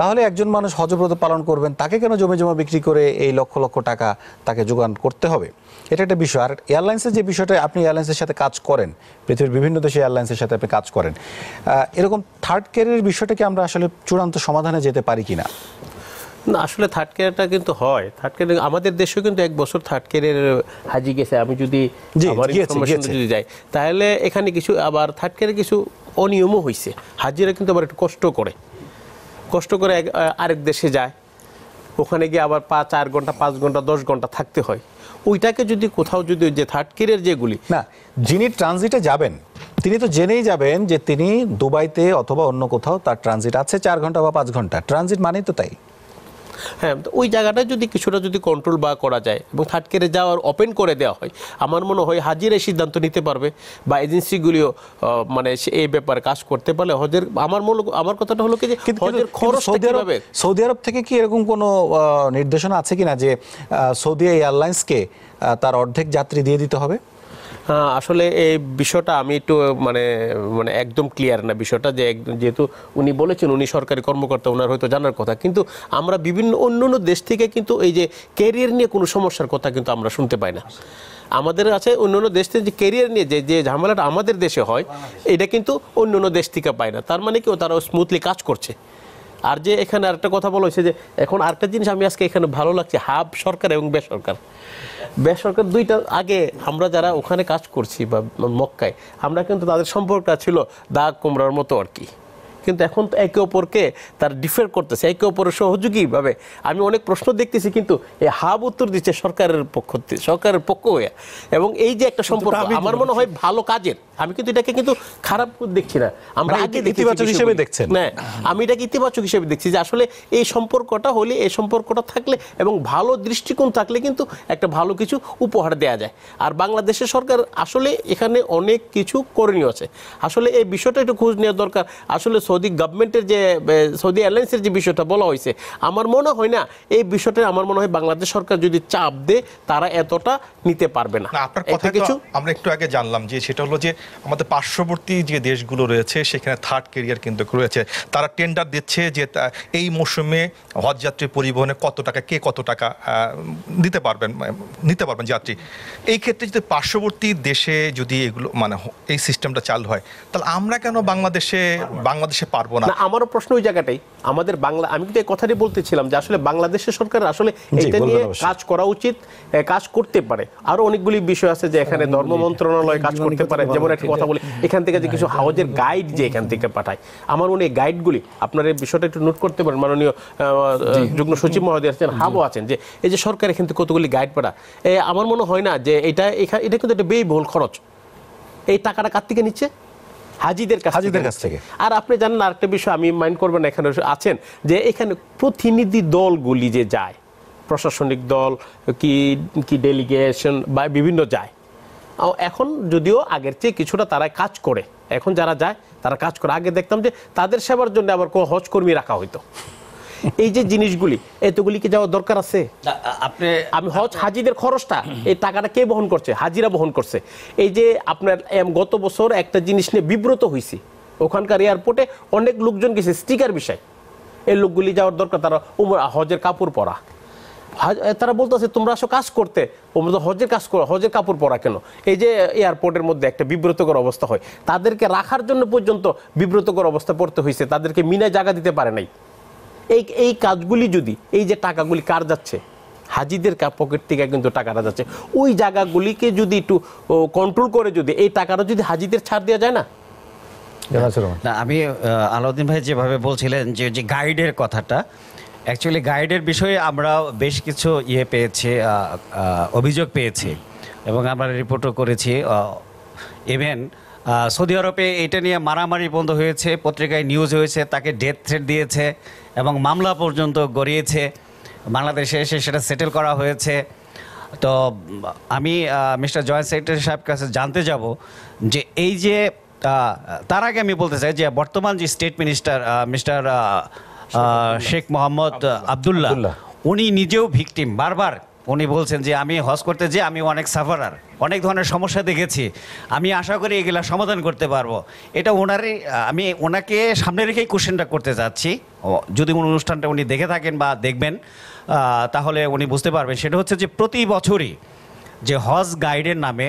তাহলে একজন মানুষ হজব্রত পালন করবেন, তাকে কেন জমি জমা বিক্রি করে এই লক্ষ লক্ষ টাকা তাকে যোগান করতে হবে? এটা একটা বিষয়। আর এয়ারলাইন্সের যে বিষয়টা, আপনি এয়ারলাইন্সের সাথে কাজ করেন, পৃথিবীর বিভিন্ন দেশে এয়ারলাইন্সের সাথে আপনি কাজ করেন, এরকম থার্ড ক্যারিয়ারের বিষয়টাকে আমরা আসলে চূড়ান্ত সমাধানে যেতে পারি কিনা? না আসলে থার্ড কেয়ারটা কিন্তু হয়, থার্ড কেয়ার আমাদের দেশেও কিন্তু 1 বছর থার্ড কেয়ারের হাজি গেছে, আমি যদি আমার ইনফরমেশন যদি যাই তাহলে এখানে কিছু আবার থার্ড কেয়ারে কিছু অনিয়মও হয়েছে। হাজিরা কিন্তু আবার একটু কষ্ট করে আরেক দেশে যায়, ওখানে গিয়ে আবার 4 ঘন্টা 5 ঘন্টা 10 ঘন্টা থাকতে হয়। ওইটাকে যদি কোথাও যদি যে থার্ড কেয়ারের যেগুলি না, যিনি ট্রানজিটে যাবেন তিনি তো জেনেই যাবেন যে তিনি দুবাইতে অথবা অন্য কোথাও তার ট্রানজিট আছে 4 ঘন্টা বা 5 ঘন্টা, ট্রানজিট মানেই তো তাই। হ্যাঁ, তো ওই জায়গাটা যদি কিছুটা যদি কন্ট্রোল বা করা যায় এবং থার্ড কেয়ারে যাওয়ার ওপেন করে দেওয়া হয়, আমার মনে হয় হাজিরাই সিদ্ধান্ত নিতে পারবে বা এজেন্সিগুলিও মানে এই ব্যাপারে কাজ করতে পারলে হজের আমার কথাটা হলো কি যে হজের খরচটা কিভাবে। সৌদি আরব থেকে কি এরকম কোনো নির্দেশনা আছে কিনা যে সৌদি এয়ারলাইন্সকে তার অর্ধেক যাত্রী দিয়ে দিতে হবে? আসলে এই বিষয়টা আমি একটু মানে একদম ক্লিয়ার না বিষয়টা, যে যেহেতু উনি বলেছেন উনি সরকারি কর্মকর্তা, ওনার হয়তো জানার কথা, কিন্তু আমরা বিভিন্ন অন্য দেশ থেকে কিন্তু এই যে ক্যারিয়ার নিয়ে কোনো সমস্যার কথা কিন্তু আমরা শুনতে পাই না। আমাদের আছে অন্য দেশ থেকে যে ক্যারিয়ার নিয়ে যে ঝামেলাটা আমাদের দেশে হয় এটা কিন্তু অন্য দেশ থেকে পায় না। তার মানে কি তারা স্মুথলি কাজ করছে। আর যে এখানে আরেকটা কথা বলা হয়েছে যে এখন আরেকটা জিনিস আমি আজকে এখানে ভালো লাগছে, হাব সরকার এবং বেসরকার দুইটা আগে আমরা যারা ওখানে কাজ করছি বা মক্কায় আমরা কিন্তু তাদের সম্পর্কটা ছিল দাগ কুমড়ার মতো আর কি, কিন্তু এখন তো একে অপরকে তার ডিফার করতেছে, একে অপরের সহযোগীভাবে আমি অনেক প্রশ্ন দেখতেছি, কিন্তু এই হাব উত্তর দিচ্ছে সরকারের পক্ষ হয়ে। এবং এই যে একটা সম্পর্ক আমার মনে হয় ভালো কাজের, আমি কিন্তু এটাকে কিন্তু খারাপ দেখছি না, আমরা আগে ইতিবাচক হিসেবে দেখছেন। না, আমি এটাকে ইতিবাচক হিসেবে দেখছি যে আসলে এই সম্পর্কটা হলে, এই সম্পর্কটা থাকলে এবং ভালো দৃষ্টিকোণ থাকলে কিন্তু একটা ভালো কিছু উপহার দেওয়া যায়। আর বাংলাদেশের সরকার আসলে এখানে অনেক কিছু করণীয় আছে, আসলে এই বিষয়টা একটু খোঁজ নেওয়া দরকার। আসলে সৌদি গভর্নমেন্টের যে সৌদি এয়ারলাইন্সের যে বিষয়টা বলা হয়েছে, আমার মনে হয় না এই বিষয়টা, আমার মনে হয় বাংলাদেশ সরকার যদি চাপ দেয় তারা এতটা নিতে পারবে না। আপনার কথা কিছু আমরা একটু আগে জানলাম যে সেটা হলো যে আমাদের পার্শ্ববর্তী যে দেশগুলো রয়েছে সেখানে থার্ড ক্যারিয়ার কিন্তু রয়েছে, তারা টেন্ডার দিচ্ছে যে এই মৌসুমে হজযাত্রী পরিবহনে কত টাকা নিতে পারবেন যাত্রী। এই ক্ষেত্রে যদি পার্শ্ববর্তী দেশে যদি এগুলো মানে এই সিস্টেমটা চালু হয় তাহলে আমরা কেন বাংলাদেশে পারবো না? আমারও প্রশ্ন ওই জায়গাটাই, আমাদের আমি কিন্তু এই কথাটি বলতেছিলাম যে আসলে বাংলাদেশের সরকার আসলে এটা নিয়ে কাজ করা উচিত, কাজ করতে পারে। আরো অনেকগুলি বিষয় আছে যে এখানে ধর্ম মন্ত্রণালয় কাজ করতে পারে, যেমন একটা কথা বলি এখান থেকে যে কিছু হাউজের গাইড যে এখান থেকে পাঠায়, আমার মনে হয় গাইডগুলি আপনার এই বিষয়টা একটু নোট করতে পারেন। মাননীয় যুগ্ম সচিব মহোদয় আছেন, হাবও আছেন, যে এই যে সরকার এখান থেকে কতগুলি গাইড পাঠায়, আমার মনে হয় না যে এটা কিন্তু একটা ব্যয়বহুল খরচ। এই টাকাটা কার থেকে নিচ্ছে? হাজিদের কাছ থেকে। আর আপনি জানেন আরেকটা বিষয়, আমি মাইন্ড করবেন এখানে আছেন, যে এখানে প্রতিনিধি দলগুলি যে যায়, প্রশাসনিক দল কি ডেলিগেশন বা বিভিন্ন যায়, এখন যদিও আগের চেয়ে কিছুটা তারা কাজ করে, এখন যারা যায় তারা কাজ করে। আগে দেখতাম যে তাদের সেবার জন্য আবার হজ কর্মী রাখা হইতো। এই যে জিনিসগুলি এতগুলি কি যাওয়ার দরকার আছে? আমি হাজিদের খরচটা এই টাকাটা কে বহন করছে? হাজিরা বহন করছে। এই যে আপনার গত বছর একটা জিনিস নিয়ে বিব্রত হয়েছি, ওখানকার এয়ারপোর্টে অনেক লোকজন গেছে স্টিকার বিষয়, এই লোকগুলি যাওয়ার দরকার, তারা হজের কাপড় পরা, তারা বলতেছে তোমরা আসো কাজ করতে, হজের কাজ করো, হজের কাপড় পরা কেন? এই যে এয়ারপোর্টের মধ্যে একটা বিব্রতকর অবস্থা হয়, তাদেরকে রাখার জন্য পর্যন্ত বিব্রতকর অবস্থা পড়তে হয়েছে, তাদেরকে মিনায় জায়গা দিতে পারে নাই। এই কাজগুলি যদি, এই যে টাকাগুলি কার যাচ্ছে? হাজিদের পকেট থেকে কিন্তু টাকাটা যাচ্ছে। ওই জায়গাগুলিকে যদি একটু কন্ট্রোল করে যদি এই টাকাটা যদি হাজিদের ছাড় দেওয়া যায় না। আমি আলাউদ্দিন ভাই যেভাবে বলছিলেন যে গাইডের কথাটা, অ্যাকচুয়ালি গাইডের বিষয়ে আমরা বেশ কিছু পেয়েছি, অভিযোগ পেয়েছি এবং আমরা রিপোর্টও করেছি। ইভেন সৌদি আরবে এটা নিয়ে মারামারি বন্ধ হয়েছে, পত্রিকায় নিউজ হয়েছে, তাকে ডেথ থ্রেট দিয়েছে এবং মামলা পর্যন্ত গড়িয়েছে। বাংলাদেশে এসে সেটা সেটেল করা হয়েছে। তো আমি মিস্টার জয়েন্ট সেক্রেটারি সাহেব কাছে জানতে যাব যে এই যে তার আগে আমি বলতে চাই যে বর্তমান যে state minister mister Sheikh Mohammad Abdullah, উনি নিজেও ভিকটিম। বারবার উনি বলছেন যে আমি হজ করতে যে আমি অনেক সাফারার, অনেক ধরনের সমস্যা দেখেছি, আমি আশা করি এগুলা সমাধান করতে পারবো। এটা আমি ওনাকে সামনে রেখেই কোশ্চেনটা করতে চাচ্ছি, যদি অনুষ্ঠানটা উনি দেখে থাকেন বা দেখবেন তাহলে উনি বুঝতে পারবেন। সেটা হচ্ছে যে প্রতি বছরই যে হজ গাইডের নামে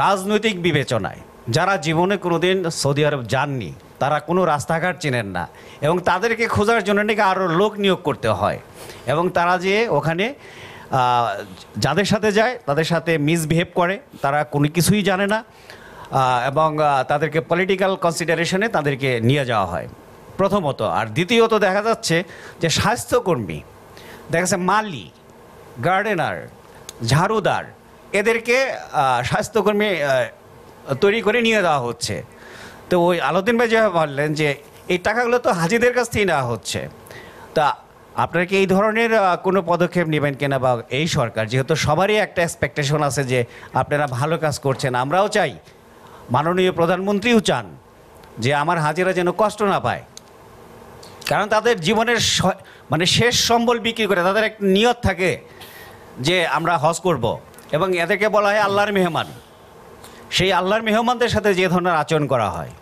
রাজনৈতিক বিবেচনায় যারা জীবনে কোনোদিন সৌদি আরব যাননি তারা কোনো রাস্তাঘাট চেনেন না, এবং তাদেরকে খোঁজার জন্য নাকি আরও লোক নিয়োগ করতে হয়, এবং তারা যে ওখানে যাদের সাথে যায় তাদের সাথে মিসবিহেভ করে, তারা কোনো কিছুই জানে না, এবং তাদেরকে পলিটিক্যাল কনসিডারেশনে তাদেরকে নিয়ে যাওয়া হয় প্রথমত। আর দ্বিতীয়ত দেখা যাচ্ছে যে স্বাস্থ্যকর্মী, দেখা যাচ্ছে মালি, গার্ডেনার, ঝাড়ুদার, এদেরকে স্বাস্থ্যকর্মী তৈরি করে নিয়ে যাওয়া হচ্ছে। তো ওই আলাউদ্দিন ভাই যেভাবে বললেন যে এই টাকাগুলো তো হাজিদের কাছ থেকেই নেওয়া হচ্ছে, তা আপনারা কি এই ধরনের কোনো পদক্ষেপ নেবেন কিনা, বা এই সরকার যেহেতু সবারই একটা এক্সপেকটেশন আছে যে আপনারা ভালো কাজ করছেন, আমরাও চাই, মাননীয় প্রধানমন্ত্রীও চান যে আমার হাজিরা যেন কষ্ট না পায়, কারণ তাদের জীবনের মানে শেষ সম্বল বিক্রি করে তাদের একটা নিয়ত থাকে যে আমরা হজ করব, এবং এদেরকে বলা হয় আল্লাহর মেহমান। সেই আল্লাহর মেহমানদের সাথে যে ধরনের আচরণ করা হয়,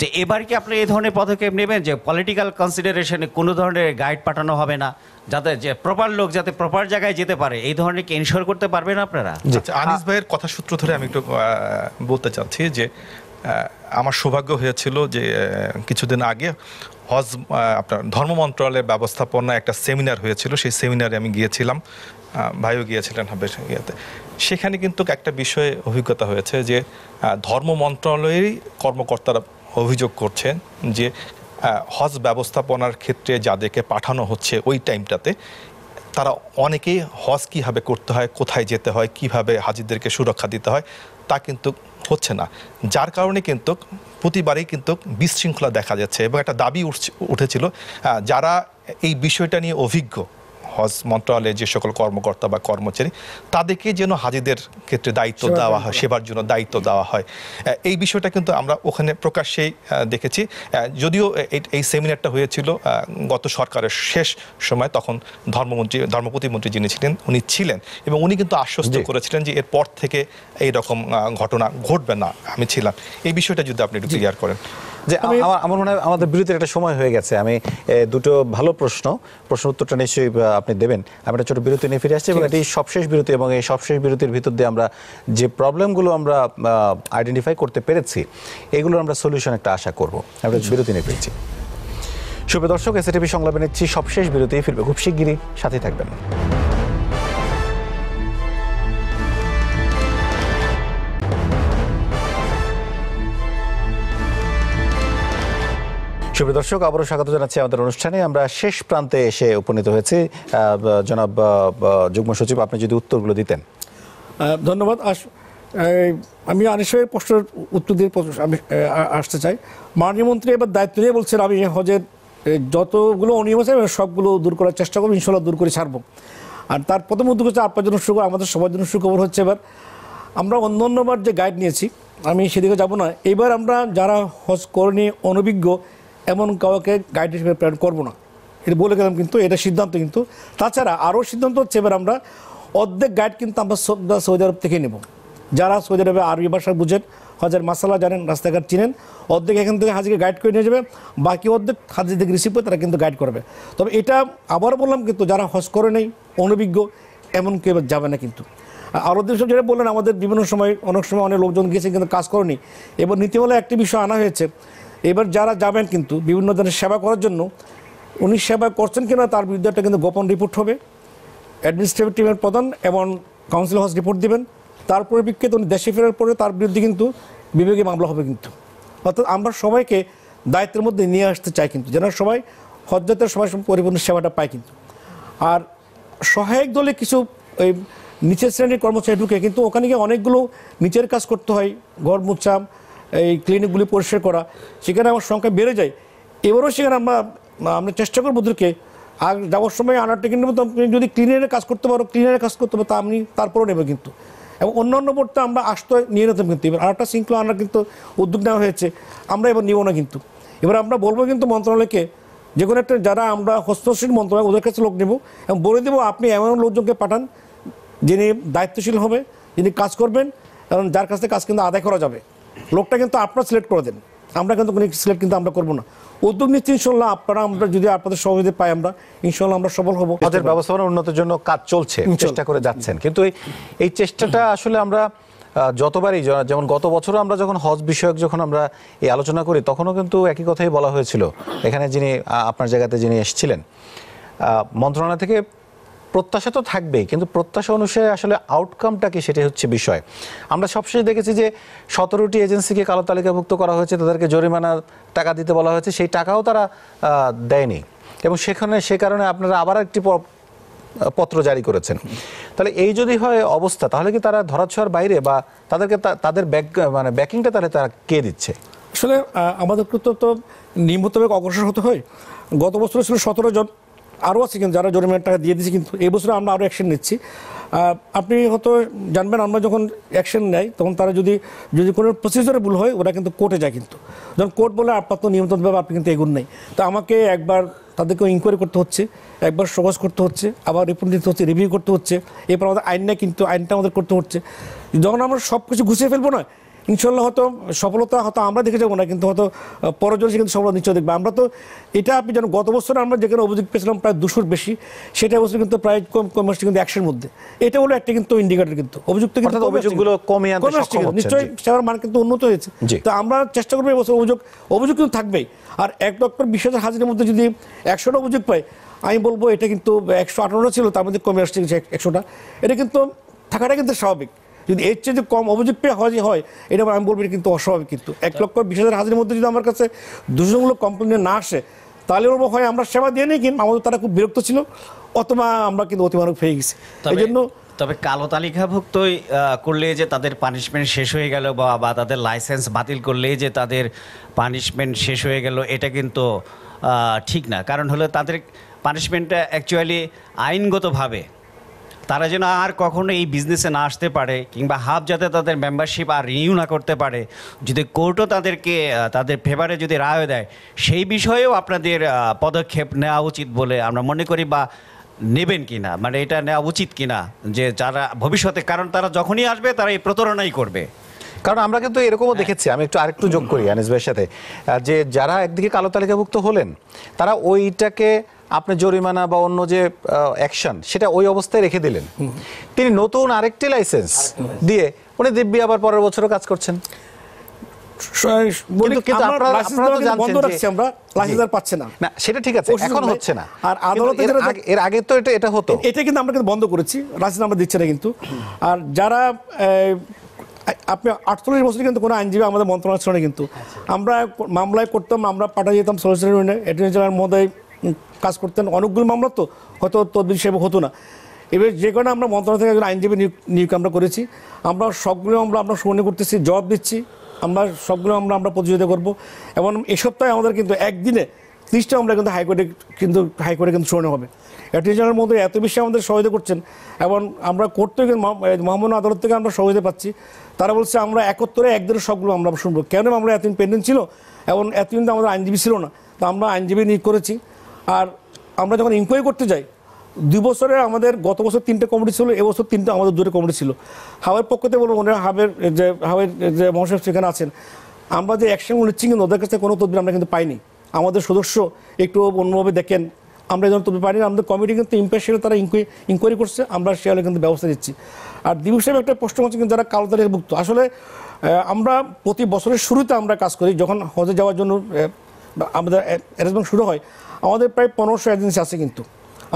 যে এবার কি আপনি এই ধরনের পদক্ষেপ নেবেন যে পলিটিক্যাল কনসিডারেশনে কোনো ধরনের গাইড পাঠানো হবে না, যাতে যে প্রপার লোক যাতে প্রপার জায়গায় যেতে পারে, এই ধরনের কি এনশিওর করতে পারবেন আপনারা? আচ্ছা, আনিস ভাইয়ের কথা সূত্র ধরে আমি একটু বলতে চাচ্ছি যে আমার সৌভাগ্য হয়েছিল যে কিছুদিন আগে হজ আপনার ধর্ম মন্ত্রণালয়ের ব্যবস্থাপনা একটা সেমিনার হয়েছিল, সেই সেমিনারে আমি গিয়েছিলাম, ভাইও গিয়েছিলেন হাবের ইয়েতে। সেখানে কিন্তু একটা বিষয়ে অভিজ্ঞতা হয়েছে যে ধর্ম মন্ত্রণালয়েরই কর্মকর্তারা অভিযোগ করছেন যে হজ ব্যবস্থাপনার ক্ষেত্রে যাদেরকে পাঠানো হচ্ছে ওই টাইমটাতে তারা অনেকেই হজ কীভাবে করতে হয়, কোথায় যেতে হয়, কিভাবে হাজিদেরকে সুরক্ষা দিতে হয় তা কিন্তু হচ্ছে না, যার কারণে কিন্তু প্রতিবারই কিন্তু বিশৃঙ্খলা দেখা যাচ্ছে। এবং একটা দাবি উঠেছিল যারা এই বিষয়টা নিয়ে অভিজ্ঞ হজ মন্ত্রণালয়ের যে সকল কর্মকর্তা বা কর্মচারী তাদেরকে যেন হাজিদের ক্ষেত্রে দায়িত্ব দেওয়া হয়, সেবার জন্য দায়িত্ব দেওয়া হয়। এই বিষয়টা কিন্তু আমরা ওখানে প্রকাশ্যেই দেখেছি। যদিও এই সেমিনারটা হয়েছিল গত সরকারের শেষ সময়, তখন ধর্ম প্রতিমন্ত্রী যিনি ছিলেন উনি ছিলেন, এবং উনি কিন্তু আশ্বস্ত করেছিলেন যে এরপর থেকে এই রকম ঘটনা ঘটবে না। আমি ছিলাম, এই বিষয়টা যদি আপনি একটু ক্লিয়ার করেন। যে আমার মনে হয় আমাদের বিরতির একটা সময় হয়ে গেছে। আমি দুটো ভালো প্রশ্ন উত্তরটা নিশ্চয়ই আপনি দেবেন। আমি একটা ছোট বিরতি নিয়ে ফিরে আসছি, এবং এটি সবশেষ বিরতি, এবং এই সবশেষ বিরতির ভিতর দিয়ে আমরা যে প্রবলেমগুলো আমরা আইডেন্টিফাই করতে পেরেছি এগুলো আমরা সলিউশন একটা আশা করব। আমরা বিরতি নিয়ে ফিরছি। সুপ্রিয় দর্শক, এসএটিভি সংলাপে নিচ্ছি সবশেষ বিরতি, ফিরবে খুব শিগগিরই, সাথে থাকবেন। সুপ্রিয় দর্শক, আবারও স্বাগত জানাচ্ছি আমাদের অনুষ্ঠানে। আমরা শেষ প্রান্তে এসে উপনীত হয়েছি। জনাব যুগ্ম সচিব, আপনি যদি উত্তরগুলো দিতেন। ধন্যবাদ। আমি আনিসের প্রশ্নের উত্তর দিয়ে আমি আসতে চাই। মাননীয় মন্ত্রী এবার দায়িত্ব নিয়ে বলছেন আমি হজের যতগুলো অনিয়ম আছে সবগুলো দূর করার চেষ্টা করবো, ইনশাল্লাহ দূর করে ছাড়বো। আর তার প্রথম উদ্যোগ হচ্ছে আপনার জন্য সুখবর, আমাদের সবার জন্য সুখবর হচ্ছে এবার আমরা অন্যান্যবার যে গাইড নিয়েছি, আমি সেদিকে যাব না, এবার আমরা যারা হজ করেনি, অনভিজ্ঞ এমন কাউকে গাইড হিসেবে প্ল্যান করবো না, এটা বলে গেলাম। কিন্তু এটা সিদ্ধান্ত, কিন্তু তাছাড়া আরও সিদ্ধান্ত হচ্ছে এবার আমরা অর্ধেক গাইড কিন্তু আমরা সৌদি আরব থেকে নেব। যারা সৌদি আরবে আরবি ভাষা বুঝেন, হজের মাসালা জানেন, রাস্তাঘাট চিনেন, অর্ধেক এখান থেকে হাজিকে গাইড করে নিয়ে যাবে, বাকি অর্ধেক হাজি থেকে রিসিভ করে তারা কিন্তু গাইড করবে। তবে এটা আবার বললাম, কিন্তু যারা হজ করে নেই, অনভিজ্ঞ, এমন কেউ যাবে না। কিন্তু আলাউদ্দিন সাহেব যেটা বললেন, আমাদের বিভিন্ন সময় অনেক সময় অনেক লোকজন গিয়েছে কিন্তু কাজ করেনি। এবার নীতিমালায় একটি বিষয় আনা হয়েছে, এবার যারা যাবেন কিন্তু বিভিন্ন ধরনের সেবা করার জন্য, উনি সেবা করছেন কিনা তার বিরুদ্ধে একটা কিন্তু গোপন রিপোর্ট হবে, অ্যাডমিনিস্ট্রেটিভ টিমের প্রধান এবং কাউন্সিল হজ রিপোর্ট দেবেন, তার পরিপ্রেক্ষিতে উনি দেশে ফেরার পরে তার বিরুদ্ধে কিন্তু বিভাগীয় মামলা হবে। কিন্তু অর্থাৎ আমরা সবাইকে দায়িত্বের মধ্যে নিয়ে আসতে চাই, কিন্তু যেন সবাই হজযাত্রার সবাই পরিপূর্ণ সেবাটা পায়। কিন্তু আর সহায়ক দলে কিছু ওই নিচের শ্রেণীর কর্মচারী ঢুকে, কিন্তু ওখানে গিয়ে অনেকগুলো নিচের কাজ করতে হয়, ঘর মোছা, এই ক্লিনিকগুলি পরিষ্কার করা, সেখানে আমার সংখ্যা বেড়ে যায়। এবারও সেখানে আমরা চেষ্টা করবো ওদেরকে আর যাওয়ার সময় আনার টিকিট নেবো। তো আপনি যদি ক্লিনারের কাজ করতে পারো, ক্লিনারের কাজ করতে পারো, তা আমি তারপরেও নেবো। কিন্তু এবং অন্যান্য বোর্ডটা আমরা আসতে নিয়ে নিতাম, কিন্তু এবার আরেকটা শৃঙ্খলা আনার কিন্তু উদ্যোগ নেওয়া হয়েছে, আমরা এবার নিব না। কিন্তু এবার আমরা বলবো কিন্তু মন্ত্রণালয়কে, যে কোনো একটা যারা আমরা হস্তশীল মন্ত্রণালয় ওদের কাছে লোক নেব এবং বলে দেবো আপনি এমন লোকজনকে পাঠান যিনি দায়িত্বশীল হবে, যিনি কাজ করবেন, এবং যার কাছ থেকে কাজ কিন্তু আদায় করা যাবে। লোকটা কিন্তু আপনারা সিলেক্ট করে দেন, আমরা কিন্তু কোনো সিলেক্ট কিন্তু আমরা করবো না। উদ্যোগ নিচ্ছি ইনশাল্লাহ, আপনারা আমরা যদি আপনাদের সহযোগিতা পাই, আমরা ইনশাল্লাহ আমরা সফল হবো। হজের ব্যবস্থাপনা উন্নতির জন্য কাজ চলছে, চেষ্টা করে যাচ্ছেন, কিন্তু এই চেষ্টাটা আসলে আমরা যতবারই যেমন গত বছরও আমরা যখন হজ বিষয়ক যখন আমরা এই আলোচনা করি তখনও কিন্তু একই কথাই বলা হয়েছিল। এখানে যিনি আপনার জায়গাতে যিনি এসেছিলেন মন্ত্রণালয় থেকে প্রত্যাশা তো থাকবেই, কিন্তু প্রত্যাশা অনুসারে আসলে আউটকামটা কি সেটাই হচ্ছে বিষয়। আমরা সবশেষে দেখেছি যে 17টি এজেন্সিকে কালো তালিকাভুক্ত করা হয়েছে, তাদেরকে জরিমানা টাকা দিতে বলা হয়েছে, সেই টাকাও তারা দেয়নি এবং সে কারণে আপনারা আবার একটি পত্র জারি করেছেন। তাহলে এই যদি হয় অবস্থা, তাহলে কি তারা ধরাছোঁয়ার বাইরে, বা তাদেরকে তাদের ব্যাকিংটা তাহলে তারা কে দিচ্ছে? আসলে আমাদেরকে তো নিয়ম মোতাবেক অগ্রসর হতে হয়। গত বছর ছিল 17 জন, আরও আছে কিন্তু যারা জরিমানার টাকা দিয়ে দিয়েছে, কিন্তু এই বছর আমরা আরও অ্যাকশন নিচ্ছি। আপনি হয়তো জানবেন, আমরা যখন অ্যাকশন নেই তখন তারা যদি কোনো প্রসিজারে ভুল হয় ওরা কিন্তু কোর্টে যায়, কিন্তু যখন কোর্ট বলে আপনার তো নিয়ন্ত্রণভাবে আপনি কিন্তু এগুন নেই, তো আমাকে একবার তাদেরকে ইনকোয়ারি করতে হচ্ছে, একবার সহজ করতে হচ্ছে, আবার রিপোর্ট দিতে হচ্ছে, রিভিউ করতে হচ্ছে, এরপর আমাদের আইন নেই, কিন্তু আইনটা আমাদের করতে হচ্ছে। যখন আমরা সব কিছু গুছিয়ে ফেলবো না, ইনশাল্লাহ হয়তো সফলতা হয়তো আমরা দেখে যাবো না, কিন্তু হয়তো পরজনে কিন্তু সফলতা নিশ্চয় দেখবে। আমরা তো এটা আপনি জানেন, গত বছর আমরা যেখানে অভিযোগ পেয়েছিলাম প্রায় 200-র বেশি, সেটা বছর কিন্তু প্রায় কম আসছে কিন্তু 100-এর মধ্যে। এটা হলো একটা কিন্তু ইন্ডিকেটর, কিন্তু অভিযোগগুলো কমে আনতে সক্ষম হচ্ছে, নিশ্চয়ই সেবার মান কিন্তু উন্নত হয়েছে। তো আমরা চেষ্টা করবো এবছর অভিযোগ কিন্তু থাকবেই। আর 1 লক্ষ 20,000 হাজিরের মধ্যে যদি 100টা অভিযোগ পাই, আমি বলবো এটা কিন্তু 158টা ছিল, তার মধ্যে কমে আসছে 100টা। এটা কিন্তু থাকাটা কিন্তু স্বাভাবিক। যদি এর চেয়ে কম অভিযোগ পেয়ে হয়, এটা আমি বলবো কিন্তু অস্বাভাবিক। কিন্তু 1,20,000 হাজিরের মধ্যে যদি আমার কাছে দূষণমূলক কমপ্লেন না আসে, তাহলে বলবো হয় আমরা সেবা দিয়ে নেই, কিন্তু আমাদের তারা খুব বিরক্ত ছিল, অথবা আমরা কিন্তু অতিমানব হয়ে গেছি। এই জন্য তবে কালো তালিকাভুক্তই করলে যে তাদের পানিশমেন্ট শেষ হয়ে গেল, বা তাদের লাইসেন্স বাতিল করলেই যে তাদের পানিশমেন্ট শেষ হয়ে গেল, এটা কিন্তু ঠিক না। কারণ হলো তাদের পানিশমেন্টটা অ্যাকচুয়ালি আইনগতভাবে তারা যেন আর কখনো এই বিজনেসে না আসতে পারে, কিংবা হাব যাতে তাদের মেম্বারশিপ আর রিনিউ না করতে পারে, যদি কোর্টও তাদেরকে তাদের ফেভারে যদি রায় দেয়, সেই বিষয়েও আপনাদের পদক্ষেপ নেওয়া উচিত বলে আমরা মনে করি, বা নেবেন কিনা, মানে এটা নেওয়া উচিত কিনা, যে যারা ভবিষ্যতে, কারণ তারা যখনই আসবে তারা এই প্রতারণাই করবে। কারণ আমরা কিন্তু এরকমও দেখেছি, আমি আরেকটু যোগ করি আনিস ভাইয়ের সাথে, যে যারা একদিকে কালো তালিকাভুক্ত হলেন, তারা ওইটাকে আপনি জরিমানা বা অন্য যে অ্যাকশন সেটা ওই অবস্থায় রেখে দিলেন, তিনি নতুন আরেকটি লাইসেন্স দিয়ে উনি দিব্যি আবার পরের বছরও কাজ করছেন। সেটা ঠিক আছে, এখন হচ্ছে না, আর আদালতে এর আগে তো এটা হতো। এটা কিন্তু আমরা কিন্তু বন্ধ করেছি, লাইসেন্স আমরা দিচ্ছি না কিন্তু। আর যারা আপনি 48 বছর কিন্তু কোনো আইনজীবী আমাদের মন্ত্রণালয় ছিল না, কিন্তু আমরা মামলায় করতাম, আমরা পাঠিয়ে যেতাম সলিসিটর অ্যাটর্নি জেনারেল মহোদয় কাজ করতেন। অনেকগুলো মামলা তো হয়তো তদবির হিসেবে হতো না। এবার যে কারণে আমরা মন্ত্রণালয় থেকে একজন আইনজীবী নিয়োগ আমরা করেছি। আমরা সবগুলো আমরা শুনানি করতেছি, জবাব দিচ্ছি, আমরা সবগুলো আমরা প্রতিযোগিতা করবো। এবং এই সপ্তাহে আমাদের কিন্তু একদিনে 30টা আমরা কিন্তু হাইকোর্টে কিন্তু শুনানি হবে। অ্যাটর্নি জেনারেল মধ্যে এত বেশি আমাদের সহযোগিতা করছেন, এবং আমরা কোর্ট থেকে মহামান্য আদালত থেকে আমরা সহযোগিতা পাচ্ছি। তারা বলছে আমরা 71-এ একদিনে সবগুলো আমরা শুনবো। কেন আমরা এতদিন পেন্ডিং ছিল, এবং এতদিন তো আমাদের আইনজীবী ছিল না, তো আমরা আইনজীবী নিয়োগ করেছি। আর আমরা যখন ইনকোয়ারি করতে যাই, 2 বছরে আমাদের গত বছর 3টে কমিটি ছিল, এবছর 3টে আমাদের 2টো কমিটি ছিল। হাওয়ের পক্ষতে বলবো, হাওয়ের যে মহাসচিব সেখানে আছেন, আমরা যে অ্যাকশন নিচ্ছি কিন্তু ওদের কাছে কোনো তদবির আমরা কিন্তু পাইনি। আমাদের সদস্য একটু অন্যভাবে দেখেন, আমরা এই ধরনের তদবির পাইনি। আমাদের কমিটি কিন্তু ইম্পার্শিয়াল, তারা ইনকোয়ারি করছে, আমরা সেগুলো কিন্তু ব্যবস্থা দিচ্ছি। আর দিবস সাহেব একটা প্রশ্ন হচ্ছে কিন্তু যারা কালো তালিকাভুক্ত, আসলে আমরা প্রতি বছরের শুরুতে আমরা কাজ করি, যখন হজে যাওয়ার জন্য আমাদের অ্যারেঞ্জমেন্ট শুরু হয়, আমাদের প্রায় 1500 এজেন্সি আছে, কিন্তু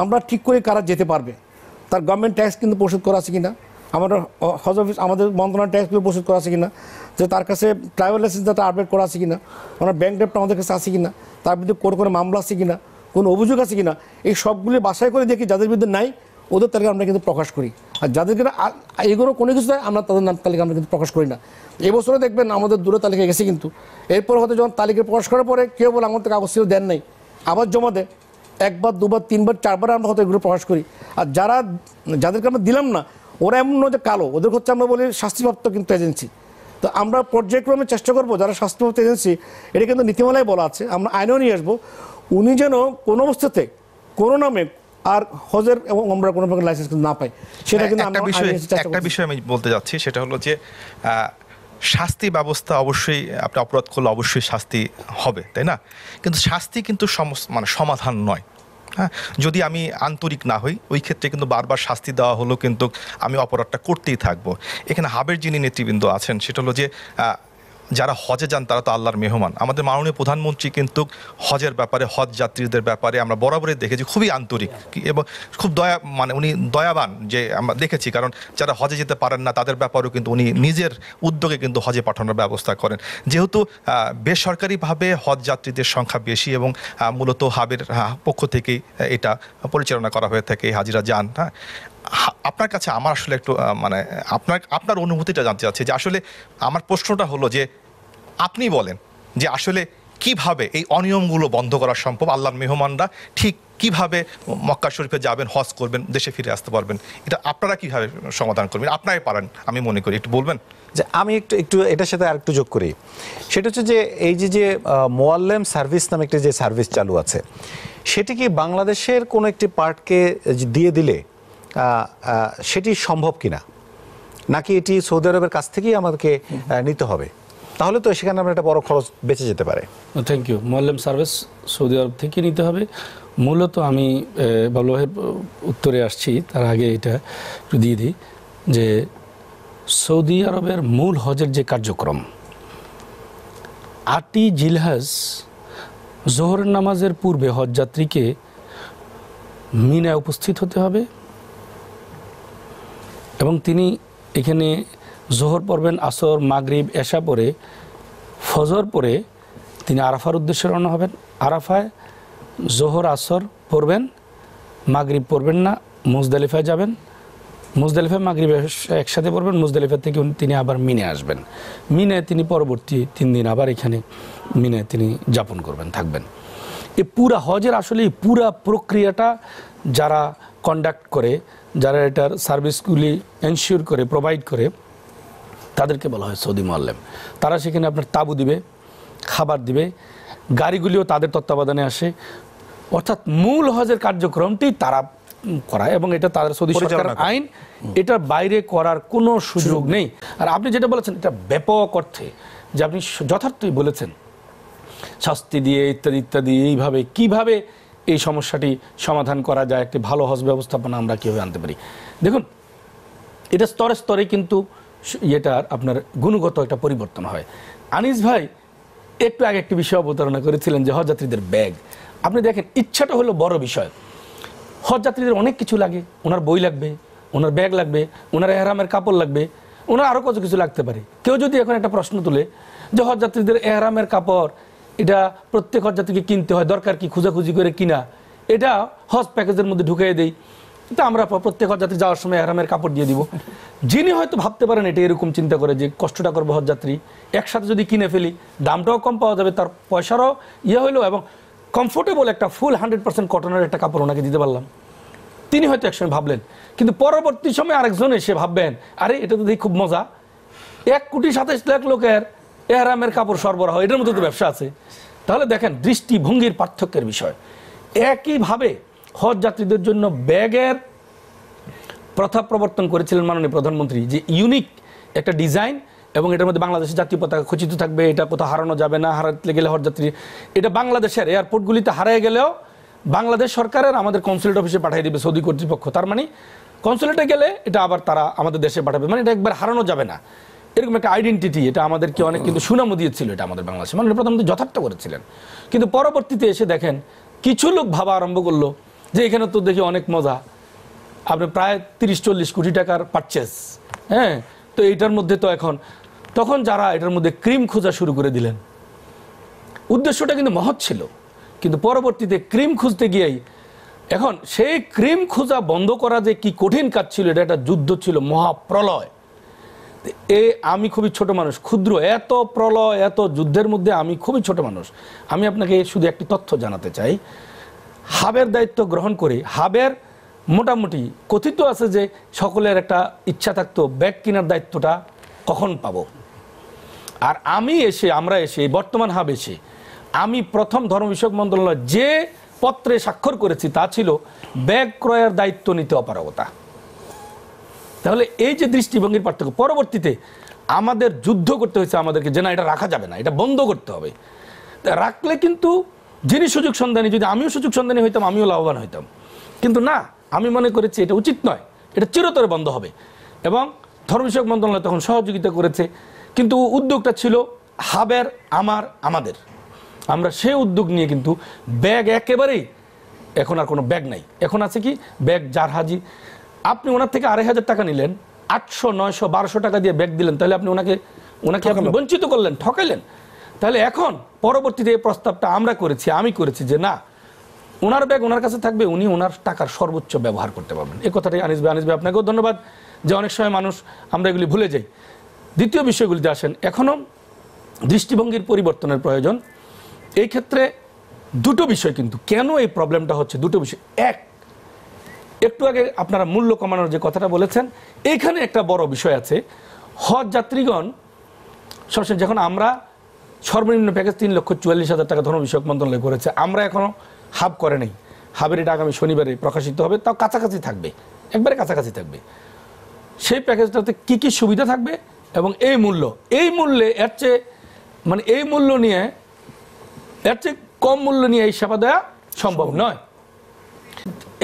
আমরা ঠিক করি কারা যেতে পারবে, তার গভর্নমেন্ট ট্যাক্স কিন্তু পরিশোধ করা আছে কিনা, আমরা হজ অফিস আমাদের মন্ত্রণালয় ট্যাক্সগুলো পরিশোধ করা আছে কিনা, যে তার কাছে ট্রাভেল লাইসেন্স তার আপডেট করা আছে কিনা, আমরা ব্যাংক ডেপ্ট আমাদের কাছে আছে কিনা, তার বিরুদ্ধে কোনো মামলা আছে কিনা, কোনো অভিযোগ আছে কিনা, এই সবগুলি বাছাই করে দেখি। যাদের বিরুদ্ধে নাই ওদের তালিকা আমরা কিন্তু প্রকাশ করি, আর যাদেরকে এগুলো কোনো কিছু নাই আমরা তাদের নাম তালিকা আমরা কিন্তু প্রকাশ করি না। এবছরে দেখবেন আমাদের 2টো তালিকা গেছে, কিন্তু এরপর হয়তো যখন তালিকা প্রকাশ করার পরে কেউ বলে আমার তো কাগজ ছিল দেন নাই, আবার জমা দেয়, 1বার 2বার 3বার 4বার আমরা হয়তো এগুলো প্রকাশ করি। আর যাদেরকে আমরা দিলাম না, ওরা এমন নয় যে কালো, ওদের হচ্ছে আমরা বলি শাস্তিপ্রাপ্ত কিন্তু এজেন্সি। তো আমরা পর্যায়ক্রমে চেষ্টা করবো যারা শাস্তিপ্রাপ্ত এজেন্সি, এটা কিন্তু নীতিমালায় বলা আছে, আমরা আইনেও নিয়ে আসবো, উনি যেন কোনো অবস্থাতে কোনো নামে আর হজের এবং আমরা কোনো প্রকার লাইসেন্স না পাই। সেটা কিন্তু একটা বিষয় আমি বলতে যাচ্ছি, সেটা হলো যে শাস্তি ব্যবস্থা অবশ্যই, আপনি অপরাধ করলে অবশ্যই শাস্তি হবে, তাই না? কিন্তু শাস্তি কিন্তু মানে সমাধান নয়। হ্যাঁ, যদি আমি আন্তরিক না হই ওই ক্ষেত্রে কিন্তু বারবার শাস্তি দেওয়া হলো কিন্তু আমি অপরাধটা করতেই থাকবো। এখানে হাবের যিনি নেতৃবৃন্দ আছেন সেটা হলো যে যারা হজে যান তারা তো আল্লাহর মেহমান। আমাদের মাননীয় প্রধানমন্ত্রী কিন্তু হজের ব্যাপারে, হজ যাত্রীদের ব্যাপারে আমরা বরাবরই দেখেছি খুবই আন্তরিক এবং খুব উনি দয়াবান, যে আমরা দেখেছি। কারণ যারা হজে যেতে পারেন না তাদের ব্যাপারেও কিন্তু উনি নিজের উদ্যোগে কিন্তু হজে পাঠানোর ব্যবস্থা করেন। যেহেতু বেসরকারিভাবে হজ যাত্রীদের সংখ্যা বেশি এবং মূলত হাবের পক্ষ থেকেই এটা পরিচালনা করা হয়ে থাকে, হাজিরা যান। হ্যাঁ, আপনার কাছে আমার আসলে একটু আপনার অনুভূতিটা জানতে চাচ্ছি যে আসলে আমার প্রশ্নটা হলো যে আপনি বলেন যে আসলে কিভাবে এই অনিয়মগুলো বন্ধ করা সম্ভব, আল্লাহর মেহমানরা ঠিক কিভাবে মক্কা শরীফে যাবেন, হজ করবেন, দেশে ফিরে আসতে পারবেন, এটা আপনারা কিভাবে সমাধান করবেন? আপনারাই পারেন আমি মনে করি, একটু বলবেন। যে আমি একটু এটার সাথে আরেকটু যোগ করি, সেটা হচ্ছে যে এই যে মোয়াল্লেম সার্ভিস নামে একটি যে সার্ভিস চালু আছে, সেটি কি বাংলাদেশের কোনো একটি পার্টকে দিয়ে দিলে সেটি সম্ভব কিনা, নাকি এটি সৌদি আরবের কাছ থেকেই আমাদেরকে নিতে হবে? তাহলে তো সেখানে আমরা একটা বড় খরচ বেঁচে যেতে পারে। Thank you. মোয়াল্লেম সার্ভিস সৌদি আরব থেকে নিতে হবে। মূলত আমি বাবলুভাইয়ের উত্তরে আসছি, তার আগে এটা একটু দিয়ে দিই যে সৌদি আরবের মূল হজের যে কার্যক্রম, 8ই জিলহজ জোহরের নামাজের পূর্বে হজযাত্রীকে মিনায় উপস্থিত হতে হবে এবং তিনি এখানে জোহর পড়বেন, আসর, মাগরিব, এশা পরে, ফজর পরে তিনি আরাফার উদ্দেশ্যে রওনা হবেন। আরাফায় জোহর আসর পড়বেন, মাগরিব পড়বেন না, মুজদালিফায় যাবেন। মুজদালিফায় মাগরিব একসাথে পড়বেন, মুজদালিফা থেকে তিনি আবার মিনে আসবেন। মিনে তিনি পরবর্তী 3 দিন আবার এখানে মিনে তিনি যাপন করবেন, থাকবেন। এই পুরা হজের আসলে এই পুরা প্রক্রিয়াটা যারা কন্ডাক্ট করে, যারা এটার সার্ভিসগুলি এনশিওর করে, প্রোভাইড করে, তাদেরকে বলা হয় সৌদি মোয়াল্লেম। তারা সেখানে আপনার তাঁবু দিবে, খাবার দিবে, গাড়িগুলিও তাদের তত্ত্বাবধানে আসে। অর্থাৎ মূল হজের কার্যক্রমটি তারা করায় এবং এটা তাদের সৌদি সরকারের আইন, এটার বাইরে করার কোনো সুযোগ নেই। আর আপনি যেটা বলেছেন এটা ব্যাপক অর্থে, যে আপনি যথার্থই বলেছেন, শাস্তি দিয়ে ইত্যাদি ইত্যাদি, এইভাবে কিভাবে এই সমস্যাটি সমাধান করা যায়, একটি ভালো হজ ব্যবস্থাপনা আমরা কীভাবে আনতে পারি। দেখুন, এটা স্তরে স্তরে কিন্তু এটার আপনার গুণগত একটা পরিবর্তন হয়। আনিস ভাই একটু আগে একটি বিষয় অবতারণা করেছিলেন যে হজযাত্রীদের ব্যাগ। আপনি দেখেন, ইচ্ছাটা হলো বড় বিষয়। হজযাত্রীদের অনেক কিছু লাগে, ওনার বই লাগবে, ওনার ব্যাগ লাগবে, ওনার এহরামের কাপড় লাগবে, ওনার আরও কত কিছু লাগতে পারে। কেউ যদি এখন একটা প্রশ্ন তুলে যে হজযাত্রীদের এহরামের কাপড় এটা প্রত্যেক হজযাত্রীকে কিনতে হয়, দরকার কি খোঁজাখুঁজি করে কিনা, এটা হজ প্যাকেজের মধ্যে ঢুকিয়ে দেই, তা আমরা প্রত্যেক হজযাত্রী যাওয়ার সময় এহরামের কাপড় দিয়ে দিব। যিনি হয়তো ভাবতে পারেন এটা এরকম চিন্তা করে যে কষ্টটা করবো হজযাত্রী, একসাথে যদি কিনে ফেলি দামটাও কম পাওয়া যাবে, তার পয়সারও হইলো এবং কমফোর্টেবল একটা ফুল 100% কটনের একটা কাপড় ওনাকে দিতে পারলাম, তিনি হয়তো একসময় ভাবলেন। কিন্তু পরবর্তী সময় আরেকজন এসে ভাববেন, আরে এটা তো দেখি খুব মজা, 1,27,00,000 লোকের এহরামের কাপড় সরবরাহ, এটার মধ্যে তো ব্যবসা আছে। তাহলে দেখেন দৃষ্টিভঙ্গির পার্থক্যের বিষয়। একইভাবে হজ যাত্রীদের জন্য ব্যাগের প্রথা প্রবর্তন করেছিলেন মাননীয় প্রধানমন্ত্রী, যে ইউনিক একটা ডিজাইন এবং এটার মধ্যে বাংলাদেশের জাতীয় পতাকা খচিত থাকবে, এটা কোথাও হারানো যাবে না, হারাতে গেলে হজযাত্রী এটা বাংলাদেশের এয়ারপোর্টগুলিতে হারিয়ে গেলেও বাংলাদেশ সরকারের আমাদের কনসুলেট অফিসে পাঠিয়ে দেবে সৌদি কর্তৃপক্ষ। তার মানে কনসুলেটে গেলে এটা আবার তারা আমাদের দেশে পাঠাবে, মানে এটা একবার হারানো যাবে না, এরকম একটা আইডেন্টিটি। এটা আমাদেরকে অনেক কিন্তু সুনামও দিয়েছিল, এটা আমাদের বাংলাদেশে মাননীয় প্রধানমন্ত্রী যথার্থ করেছিলেন। কিন্তু পরবর্তীতে এসে দেখেন কিছু লোক ভাবা আরম্ভ করলো যে এখানে তো দেখি অনেক মজা, আপনি প্রায় 30-40 কোটি টাকার পারচেস, হ্যাঁ, তো এইটার মধ্যে তো তখন যারা এটার মধ্যে ক্রিম খোঁজা শুরু করে দিলেন, উদ্দেশ্যটা কিন্তু মহৎ ছিল, কিন্তু পরবর্তীতে ক্রিম খুঁজতে গিয়েই এখন সেই ক্রিম খোঁজা বন্ধ করা যে কি কঠিন কাজ ছিল, এটা একটা যুদ্ধ ছিল, মহাপ্রলয়। আমি খুবই ছোট মানুষ, ক্ষুদ্র, এত প্রলয় এত যুদ্ধের মধ্যে আমি খুবই ছোট মানুষ। আমি আপনাকে শুধু একটি তথ্য জানাতে চাই, হাবের দায়িত্ব গ্রহণ করে হাবের মোটামুটি কথিত আছে যে সকলের একটা ইচ্ছা থাকতো ব্যাগ কেনার দায়িত্বটা কখন পাবো। আর আমরা এসে বর্তমান হাব এসে আমি প্রথম ধর্ম বিষয়ক মন্ত্রণালয় যে পত্রে স্বাক্ষর করেছি তা ছিল ব্যাগ ক্রয়ের দায়িত্ব নিতে অপারগতা। তাহলে এই যে দৃষ্টিভঙ্গির পার্থক্য, পরবর্তীতে আমাদের যুদ্ধ করতে হয়েছে আমাদেরকে যে না এটা রাখা যাবে না, এটা বন্ধ করতে হবে। রাখলে কিন্তু যিনি সুযোগ সন্ধানী, যদি আমিও সুযোগ সন্ধানী হইতাম আমিও লাভবান হইতাম, কিন্তু না, আমি মনে করেছি এটা উচিত নয়, এটা চিরতরে বন্ধ হবে। এবং ধর্ম বিষয়ক মন্ত্রণালয় তখন সহযোগিতা করেছে, কিন্তু উদ্যোগটা ছিল হাবের আমাদের। আমরা সেই উদ্যোগ নিয়ে কিন্তু ব্যাগ একেবারেই, এখন আর কোনো ব্যাগ নাই, এখন আছে কি ব্যাগ যার হাজি। আপনি ওনার থেকে 2,500 টাকা নিলেন, 800, 900, 1200 টাকা দিয়ে ব্যাগ দিলেন, তাহলে আপনি ওনাকে আপনি বঞ্চিত করলেন, ঠকাইলেন। তাহলে এখন পরবর্তীতে এই প্রস্তাবটা আমি করেছি যে না, ওনার ব্যাগ ওনার কাছে থাকবে, উনি ওনার টাকার সর্বোচ্চ ব্যবহার করতে পারবেন। এই কথাটাই আনিস ভাই আপনাকেও ধন্যবাদ, যে অনেক সময় মানুষ আমরা এগুলি ভুলে যাই। দ্বিতীয় বিষয়গুলিতে আসেন, এখনও দৃষ্টিভঙ্গির পরিবর্তনের প্রয়োজন। এই ক্ষেত্রে দুটো বিষয়, কিন্তু কেন এই প্রবলেমটা হচ্ছে, দুটো বিষয়। একটু আগে আপনারা মূল্য কমানোর যে কথাটা বলেছেন, এইখানে একটা বড় বিষয় আছে। হজ যাত্রীগণ সবসময়, যখন আমরা সর্বনিম্ন প্যাকেজ 3,44,000 টাকা ধর্ম বিষয়ক মন্ত্রণালয় করেছে, আমরা এখনো হাব করে নেই। হাবের এটা আগামী শনিবারে প্রকাশিত হবে, তাও কাছাকাছি থাকবে, একবারে কাছাকাছি থাকবে। সেই প্যাকেজটাতে কি কি সুবিধা থাকবে এবং এই মূল্যে এর চেয়ে এই মূল্য নিয়ে, এর চেয়ে কম মূল্য নিয়ে এই সেবা দেওয়া সম্ভব নয়।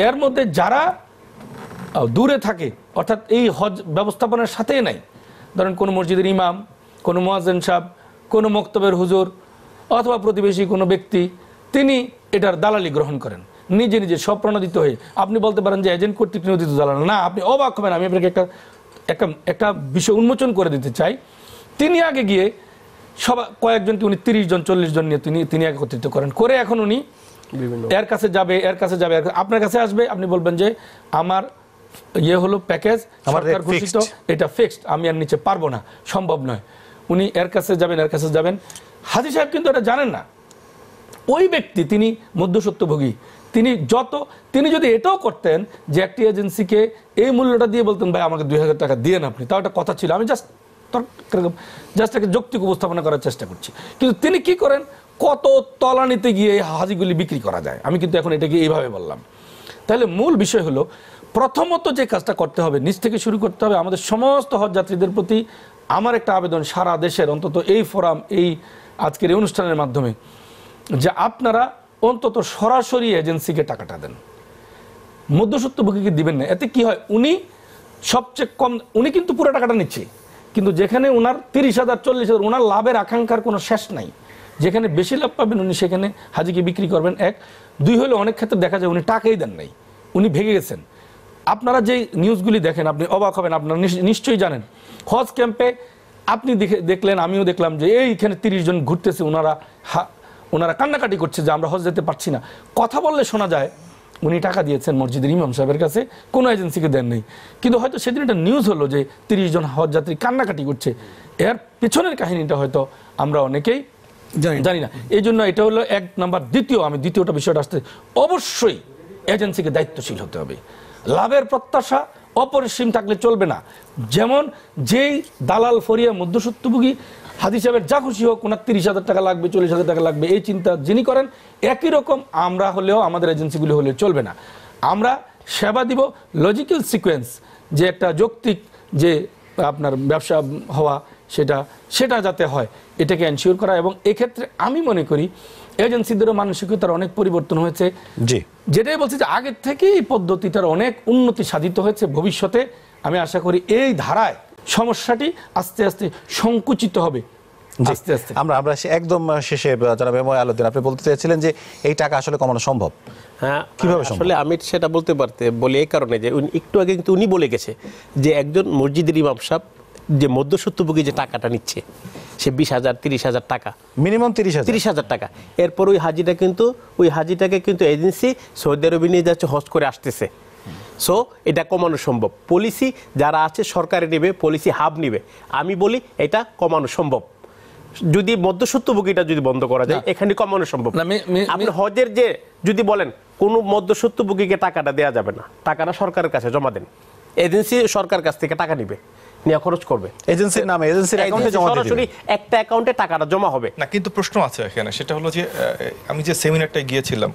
এর মধ্যে যারা দূরে থাকে, অর্থাৎ এই হজ ব্যবস্থাপনার সাথেই নাই, ধরেন কোনো মসজিদের ইমাম, কোনো মুয়াজ্জিন সাহেব, কোনো মক্তবের হুজুর অথবা প্রতিবেশী কোনো ব্যক্তি, তিনি এটার দালালি গ্রহণ করেন নিজে নিজে স্বপ্রণোদিত হয়ে। আপনি বলতে পারেন যে এজেন্ট কর্তৃক নিয়োজিত দালাল, না, আপনি অবাক হবেন। আমি আপনাকে একটা বিষয় উন্মোচন করে দিতে চাই। তিনি আগে গিয়ে কয়েকজনকে, উনি 30 জন 40 জন নিয়ে তিনি একত্রিত করেন, করে এখন উনি এর কাছে যাবে, আপনার কাছে আসবে, আপনি বলবেন যে আমার হলো প্যাকেজ, সরকার ঘোষিত, এটা ফিক্সড, আমি আর নিচে পারবো না, সম্ভব নয়। উনি এর কাছে যাবেন। হাজী সাহেব কিন্তু এটা জানেন না। ওই ব্যক্তি, তিনি মধ্যস্বত্বভোগী, তিনি যদি এটাও করতেন যে একটি এজেন্সিকে এই মূল্যটা দিয়ে বলতেন, ভাই আমাকে 2,000 টাকা দিয়েন আপনি, তাও একটা কথা ছিল, আমি জাস্ট একটা যৌক্তিক উপস্থাপনা করার চেষ্টা করছি। কিন্তু তিনি কি করেন, কত তলানিতে গিয়ে এই হাজিগুলি বিক্রি করা যায়। আমি কিন্তু এখন এটাকে এইভাবে বললাম। তাহলে মূল বিষয় হলো, প্রথমত যে কাজটা করতে হবে, নিচ থেকে শুরু করতে হবে। আমাদের সমস্ত হজ যাত্রীদের প্রতি আমার একটা আবেদন, সারা দেশের, অন্তত এই ফোরাম, এই আজকের এই অনুষ্ঠানের মাধ্যমে, যে আপনারা অন্তত সরাসরি এজেন্সিকে টাকাটা দেন, মধ্যস্বত্বভোগীকে দিবেন না। এতে কি হয়, উনি সবচেয়ে কম, উনি কিন্তু পুরো টাকাটা নিচ্ছে, কিন্তু যেখানে ওনার 30,000 40,000, ওনার লাভের আকাঙ্ক্ষার কোনো শেষ নাই। যেখানে বেশি লাভ পাবেন উনি সেখানে হাজিকে বিক্রি করবেন। 1, 2 হলো অনেক ক্ষেত্রে দেখা যায় উনি টাকাই দেন নাই, উনি ভেঙে গেছেন। আপনারা যে নিউজগুলি দেখেন, আপনি অবাক হবেন। আপনারা নিশ্চয়ই জানেন, হজ ক্যাম্পে আপনি দেখলেন, আমিও দেখলাম যে এইখানে 30 জন ঘুরতেছে, ওনারা কান্নাকাটি করছে যে আমরা হজ যেতে পারছি না। কথা বললে শোনা যায় উনি টাকা দিয়েছেন মসজিদের ইমাম সাহেবের কাছে, কোনো এজেন্সিকে দেন নাই। কিন্তু হয়তো সেদিন একটা নিউজ হলো যে 30 জন হজ যাত্রী কান্নাকাটি করছে। এর পেছনের কাহিনীটা হয়তো আমরা অনেকেই জানি না। এই জন্য এটা হলো 1 নাম্বার। দ্বিতীয়টা বিষয়টা আসতে, অবশ্যই এজেন্সিকে দায়িত্বশীল হতে হবে। লাভের প্রত্যাশা অপরিসীম থাকলে চলবে না। যেমন যেই দালাল ফরিয়া মধ্যস্বত্বভোগী হাজী সাহেবের যা খুশি হোক, ওনার 30,000 টাকা লাগবে, 40,000 টাকা লাগবে, এই চিন্তা যিনি করেন, একই রকম আমরা হলেও, আমাদের এজেন্সিগুলি হলেও চলবে না। আমরা সেবা দিব লজিক্যাল সিকোয়েন্স, যে একটা যৌক্তিক যে আপনার ব্যবসা হওয়া, সেটা যাতে হয়, এটাকে এনশিওর করা। এবং এক্ষেত্রে আমি মনে করি এজেন্সিদেরও মানসিকতার অনেক পরিবর্তন হয়েছে। যেটাই বলছি যে আগের থেকে এই পদ্ধতিটার অনেক উন্নতি সাধিত হয়েছে। ভবিষ্যতে আমি আশা করি এই ধারায় সমস্যাটি আস্তে আস্তে সংকুচিত হবে। আস্তে আস্তে আমরা একদম শেষে যারা মেমো আলোচনা, আপনি বলতে চাইছিলেন যে এই টাকা আসলে কমানো সম্ভব। হ্যাঁ, কিভাবে আসলে আমি সেটা বলি এই কারণে যে একটু আগে কিন্তু উনি বলে গেছে যে একজন মসজিদের ইমাম সাহেব যে মধ্যস্বত্বভোগী যে টাকাটা নিচ্ছে, সে 20,000 30,000 টাকা, মিনিমাম 30,000 টাকা। এরপর ওই হাজিটাকে কিন্তু এজেন্সি সৌদি আরবে নিয়ে যাচ্ছে, হজ করে আসতেছে। সো এটা কমানো সম্ভব। পলিসি যারা আছে সরকারে নেবে, পলিসি হাব নেবে। আমি বলি এটা কমানো সম্ভব, যদি মধ্যস্বত্বভোগীটা যদি বন্ধ করা যায়, এখানে কমানো সম্ভব। আপনি হজের যে যদি বলেন কোন মধ্যস্বত্বভোগীকে টাকাটা দেওয়া যাবে না, টাকাটা সরকারের কাছে জমা দেন, এজেন্সি সরকারের কাছ থেকে টাকা নিবে, নিয়ে খরচ করবে এজেন্সির নামে এজেন্সির অ্যাকাউন্টে জমা দিয়ে সরাসরি একটা অ্যাকাউন্টে টাকাটা জমা হবে। না, কিন্তু প্রশ্ন আছে এখানে, সেটা হলো যে আমি যে সেমিনারটায় গিয়েছিলাম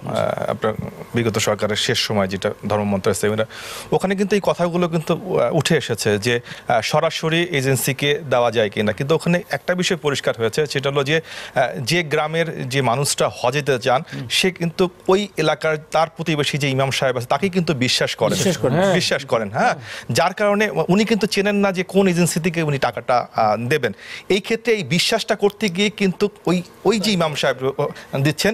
আপনার বিগত সরকারের শেষ সময়, যেটা ধর্ম মন্ত্রণালয়ের সেমিনার, ওখানে কিন্তু এই কথাগুলো কিন্তু উঠে এসেছে যে সরাসরি এজেন্সিকে দেওয়া যায় কিনা। কিন্তু ওখানে একটা বিষয় পরিষ্কার হয়েছে, সেটা হলো যে গ্রামের যে মানুষটা হজেতে যান সে কিন্তু ওই এলাকার তার প্রতিবেশী যে ইমাম সাহেব আছে তাকে কিন্তু বিশ্বাস করেন, হ্যাঁ, যার কারণে উনি কিন্তু চেনেন না যে কোন এজেন্সি থেকে উনি টাকাটা দেবেন। এই ক্ষেত্রে এই বিশ্বাসটা করতে গিয়ে কিন্তু ওই যে ইমাম সাহেব দিচ্ছেন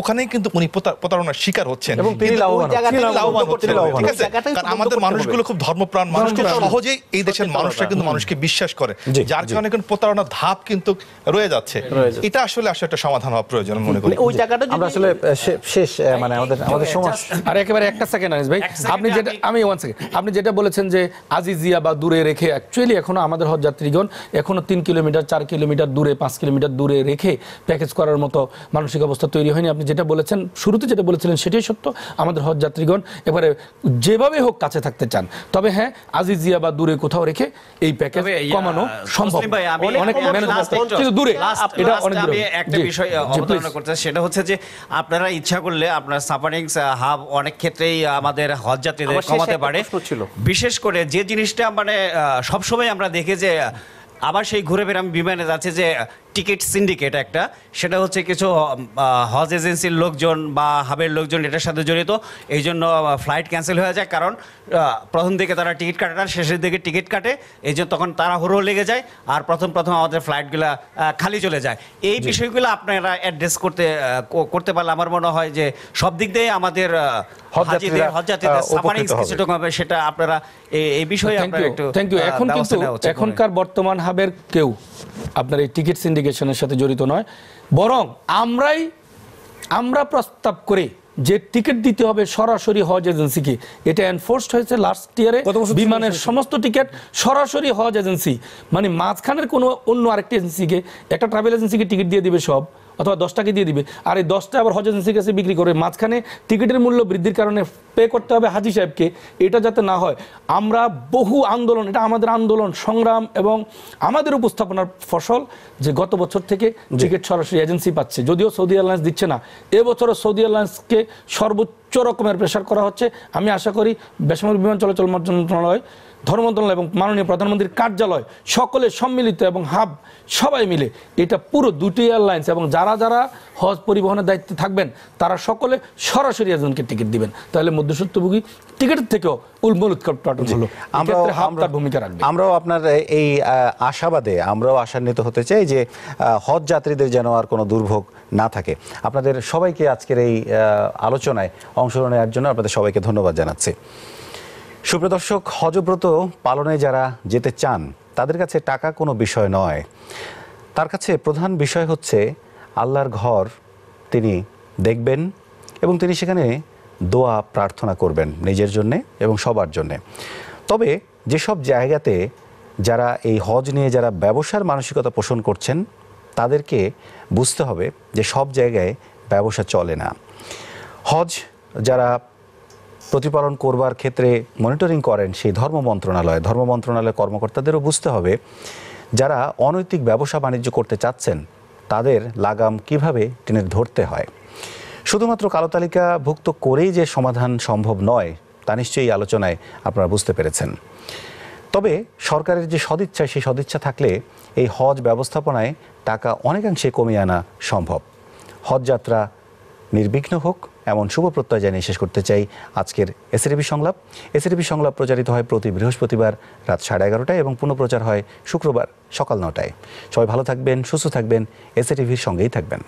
ওখানেই কিন্তু উনি প্রতারণার শিকার হচ্ছেন এবং তিনি লাভবান হচ্ছেন। ঠিক আছে, কারণ আমাদের মানুষগুলো খুব ধর্মপ্রাণ মানুষ, খুব সহজেই এই দেশের মানুষরা কিন্তু মানুষকে বিশ্বাস করে, যার কারণে কিন্তু প্রতারণার ধাপ কিন্তু রয়ে যাচ্ছে। এটা আসলে একটা সমাধান হওয়া প্রয়োজন মনে করি। ওই জায়গাটা আমরা আসলে শেষ মানে আমাদের সময়। আর একেবারে একটা সেকেন্ড আনিস ভাই, আপনি যেটা ওয়ান সেকেন্ড, আপনি যেটা বলেছেন যে আজিজিয়া বা দূরে রেখে, অ্যাকচুয়ালি এখনো আমাদের হজ যাত্রীগণ এখনো 3 কিলোমিটার 4 কিলোমিটার দূরে 5 কিলোমিটার দূরে রেখে প্যাকেজ করার মতো মানসিক অবস্থা তৈরি হয়নি। আপনি যেটা বলেছেন শুরুতে যেটা বলেছিলেন সেটাই সত্য, আমাদের হজ যাত্রীগণ এবারে যেভাবে হোক কাছে থাকতে চান, তবে হ্যাঁ আজিজিয়া বা দূরে কোথাও রেখে এই প্যাকেজ কমানো সম্ভব। অনেক কিন্তু দূরে এটা অনেক দূরে। একটা বিষয় অবতারণা করতে, সেটা হচ্ছে যে আপনারা ইচ্ছা করলে আপনার সাফারিংস হাব অনেক ক্ষেত্রেই আমাদের হজ যাত্রীদের কমাতে পারে। বিশেষ করে যে জিনিসটা মানে সবসময় আমরা দেখি যে আবার সেই ঘুরে ফিরে আমি বিমানে যাচ্ছে যে টিকিট সিন্ডিকেট একটা, সেটা হচ্ছে কিছু হজ এজেন্সির লোকজন বা হাবের লোকজন এটার সাথে জড়িত, এই জন্য ফ্লাইট ক্যান্সেল হয়ে যায়। কারণ প্রথম দিকে তারা টিকিট কাটে না, শেষের দিকে টিকিট কাটে, এই জন্য তখন তারা হুড়ো লেগে যায় আর প্রথম আমাদের ফ্লাইটগুলো খালি চলে যায়। এই বিষয়গুলো আপনারা অ্যাড্রেস করতে পারলে আমার মনে হয় যে সব দিক দিয়ে আমাদের হজ যাত্রীদের সাফারিংস কিছুটা কমবে, সেটা আপনারা এই বিষয়ে আপনারা একটু থ্যাংক ইউ। এখন কিন্তু এখনকার বর্তমান হাবের কেউ আপনার এই টিকিট সিন্ডিকেশনের সাথে জড়িত নয়, বরং আমরা প্রস্তাব করে যে টিকিট দিতে হবে সরাসরি হজ এজেন্সিকে, এটা এনফোর্সড হয়েছে লাস্ট ইয়ারে। বিমানের সমস্ত টিকিট সরাসরি হজ এজেন্সি, মানে মাঝখানের কোনো অন্য আরেকটি এজেন্সিকে, একটা ট্রাভেল এজেন্সিকে টিকিট দিয়ে দিবে সব, অথবা 10 টাকা দিয়ে দিবে, আর এই 10টা আবার হজ এজেন্সির কাছে বিক্রি করে, মাঝখানে টিকিটের মূল্য বৃদ্ধির কারণে পে করতে হবে হাজি সাহেবকে। এটা যাতে না হয়, আমরা বহু আন্দোলন, এটা আমাদের আন্দোলন সংগ্রাম এবং আমাদের উপস্থাপনার ফসল যে গত বছর থেকে টিকিট সরাসরি এজেন্সি পাচ্ছে, যদিও সৌদি এয়ারলাইন্স দিচ্ছে না। এবছরও সৌদি এয়ারলাইন্সকে সর্বোচ্চ রকমের প্রেশার করা হচ্ছে। আমি আশা করি বেসামরিক বিমান চলাচল মন্ত্রণালয়, ধর্ম মন্ত্রণালয় এবং মাননীয় প্রধানমন্ত্রীর কার্যালয় সকলে সম্মিলিত এবং হাব সবাই মিলে এটা পুরো দুটি এয়ারলাইন্স এবং যারা হজ পরিবহনের দায়িত্বে থাকবেন তারা সকলে সরাসরি এজেন্টকে টিকিট দিবেন, তাহলে মধ্যস্বত্বভোগী টিকিটের থেকেও মূল উৎকট হলো। আমরাও আপনার এই আশাবাদে আমরাও আশান্বিত হতে চাই যে হজ যাত্রীদের যেন আর কোনো দুর্ভোগ না থাকে। আপনাদের সবাইকে আজকের এই আলোচনায় অংশগ্রহণ নেওয়ার জন্য আপনাদের সবাইকে ধন্যবাদ জানাচ্ছি। সুপ্রিয় দর্শক, হজব্রত পালনে যারা যেতে চান তাদের কাছে টাকা কোনো বিষয় নয়, তার কাছে প্রধান বিষয় হচ্ছে আল্লাহর ঘর তিনি দেখবেন এবং তিনি সেখানে দোয়া প্রার্থনা করবেন নিজের জন্যে এবং সবার জন্যে। তবে যেসব জায়গাতে যারা এই হজ নিয়ে যারা ব্যবসার মানসিকতা পোষণ করছেন তাদেরকে বুঝতে হবে যে সব জায়গায় ব্যবসা চলে না। হজ যারা প্রতিপালন করবার ক্ষেত্রে মনিটরিং করেন সেই ধর্ম মন্ত্রণালয়ের কর্মকর্তাদেরও বুঝতে হবে যারা অনৈতিক ব্যবসা বাণিজ্য করতে চাচ্ছেন তাদের লাগাম কিভাবে টেনে ধরতে হয়। শুধুমাত্র কালো তালিকাভুক্ত করেই যে সমাধান সম্ভব নয় তা নিশ্চয়ই আলোচনায় আপনারা বুঝতে পেরেছেন। তবে সরকারের যে সদিচ্ছা, সেই সদিচ্ছা থাকলে এই হজ ব্যবস্থাপনায় টাকা অনেকাংশে কমিয়ে আনা সম্ভব। হজ যাত্রা নির্বিঘ্ন হোক এমন শুভ প্রত্যয় জানিয়ে শেষ করতে চাই আজকের এসএটিভি সংলাপ। এসএটিভি সংলাপ প্রচারিত হয় প্রতি বৃহস্পতিবার রাত 11:30টায় এবং পুনঃপ্রচার হয় শুক্রবার সকাল 9টায়। সবাই ভালো থাকবেন, সুস্থ থাকবেন, এসএটিভির সঙ্গেই থাকবেন।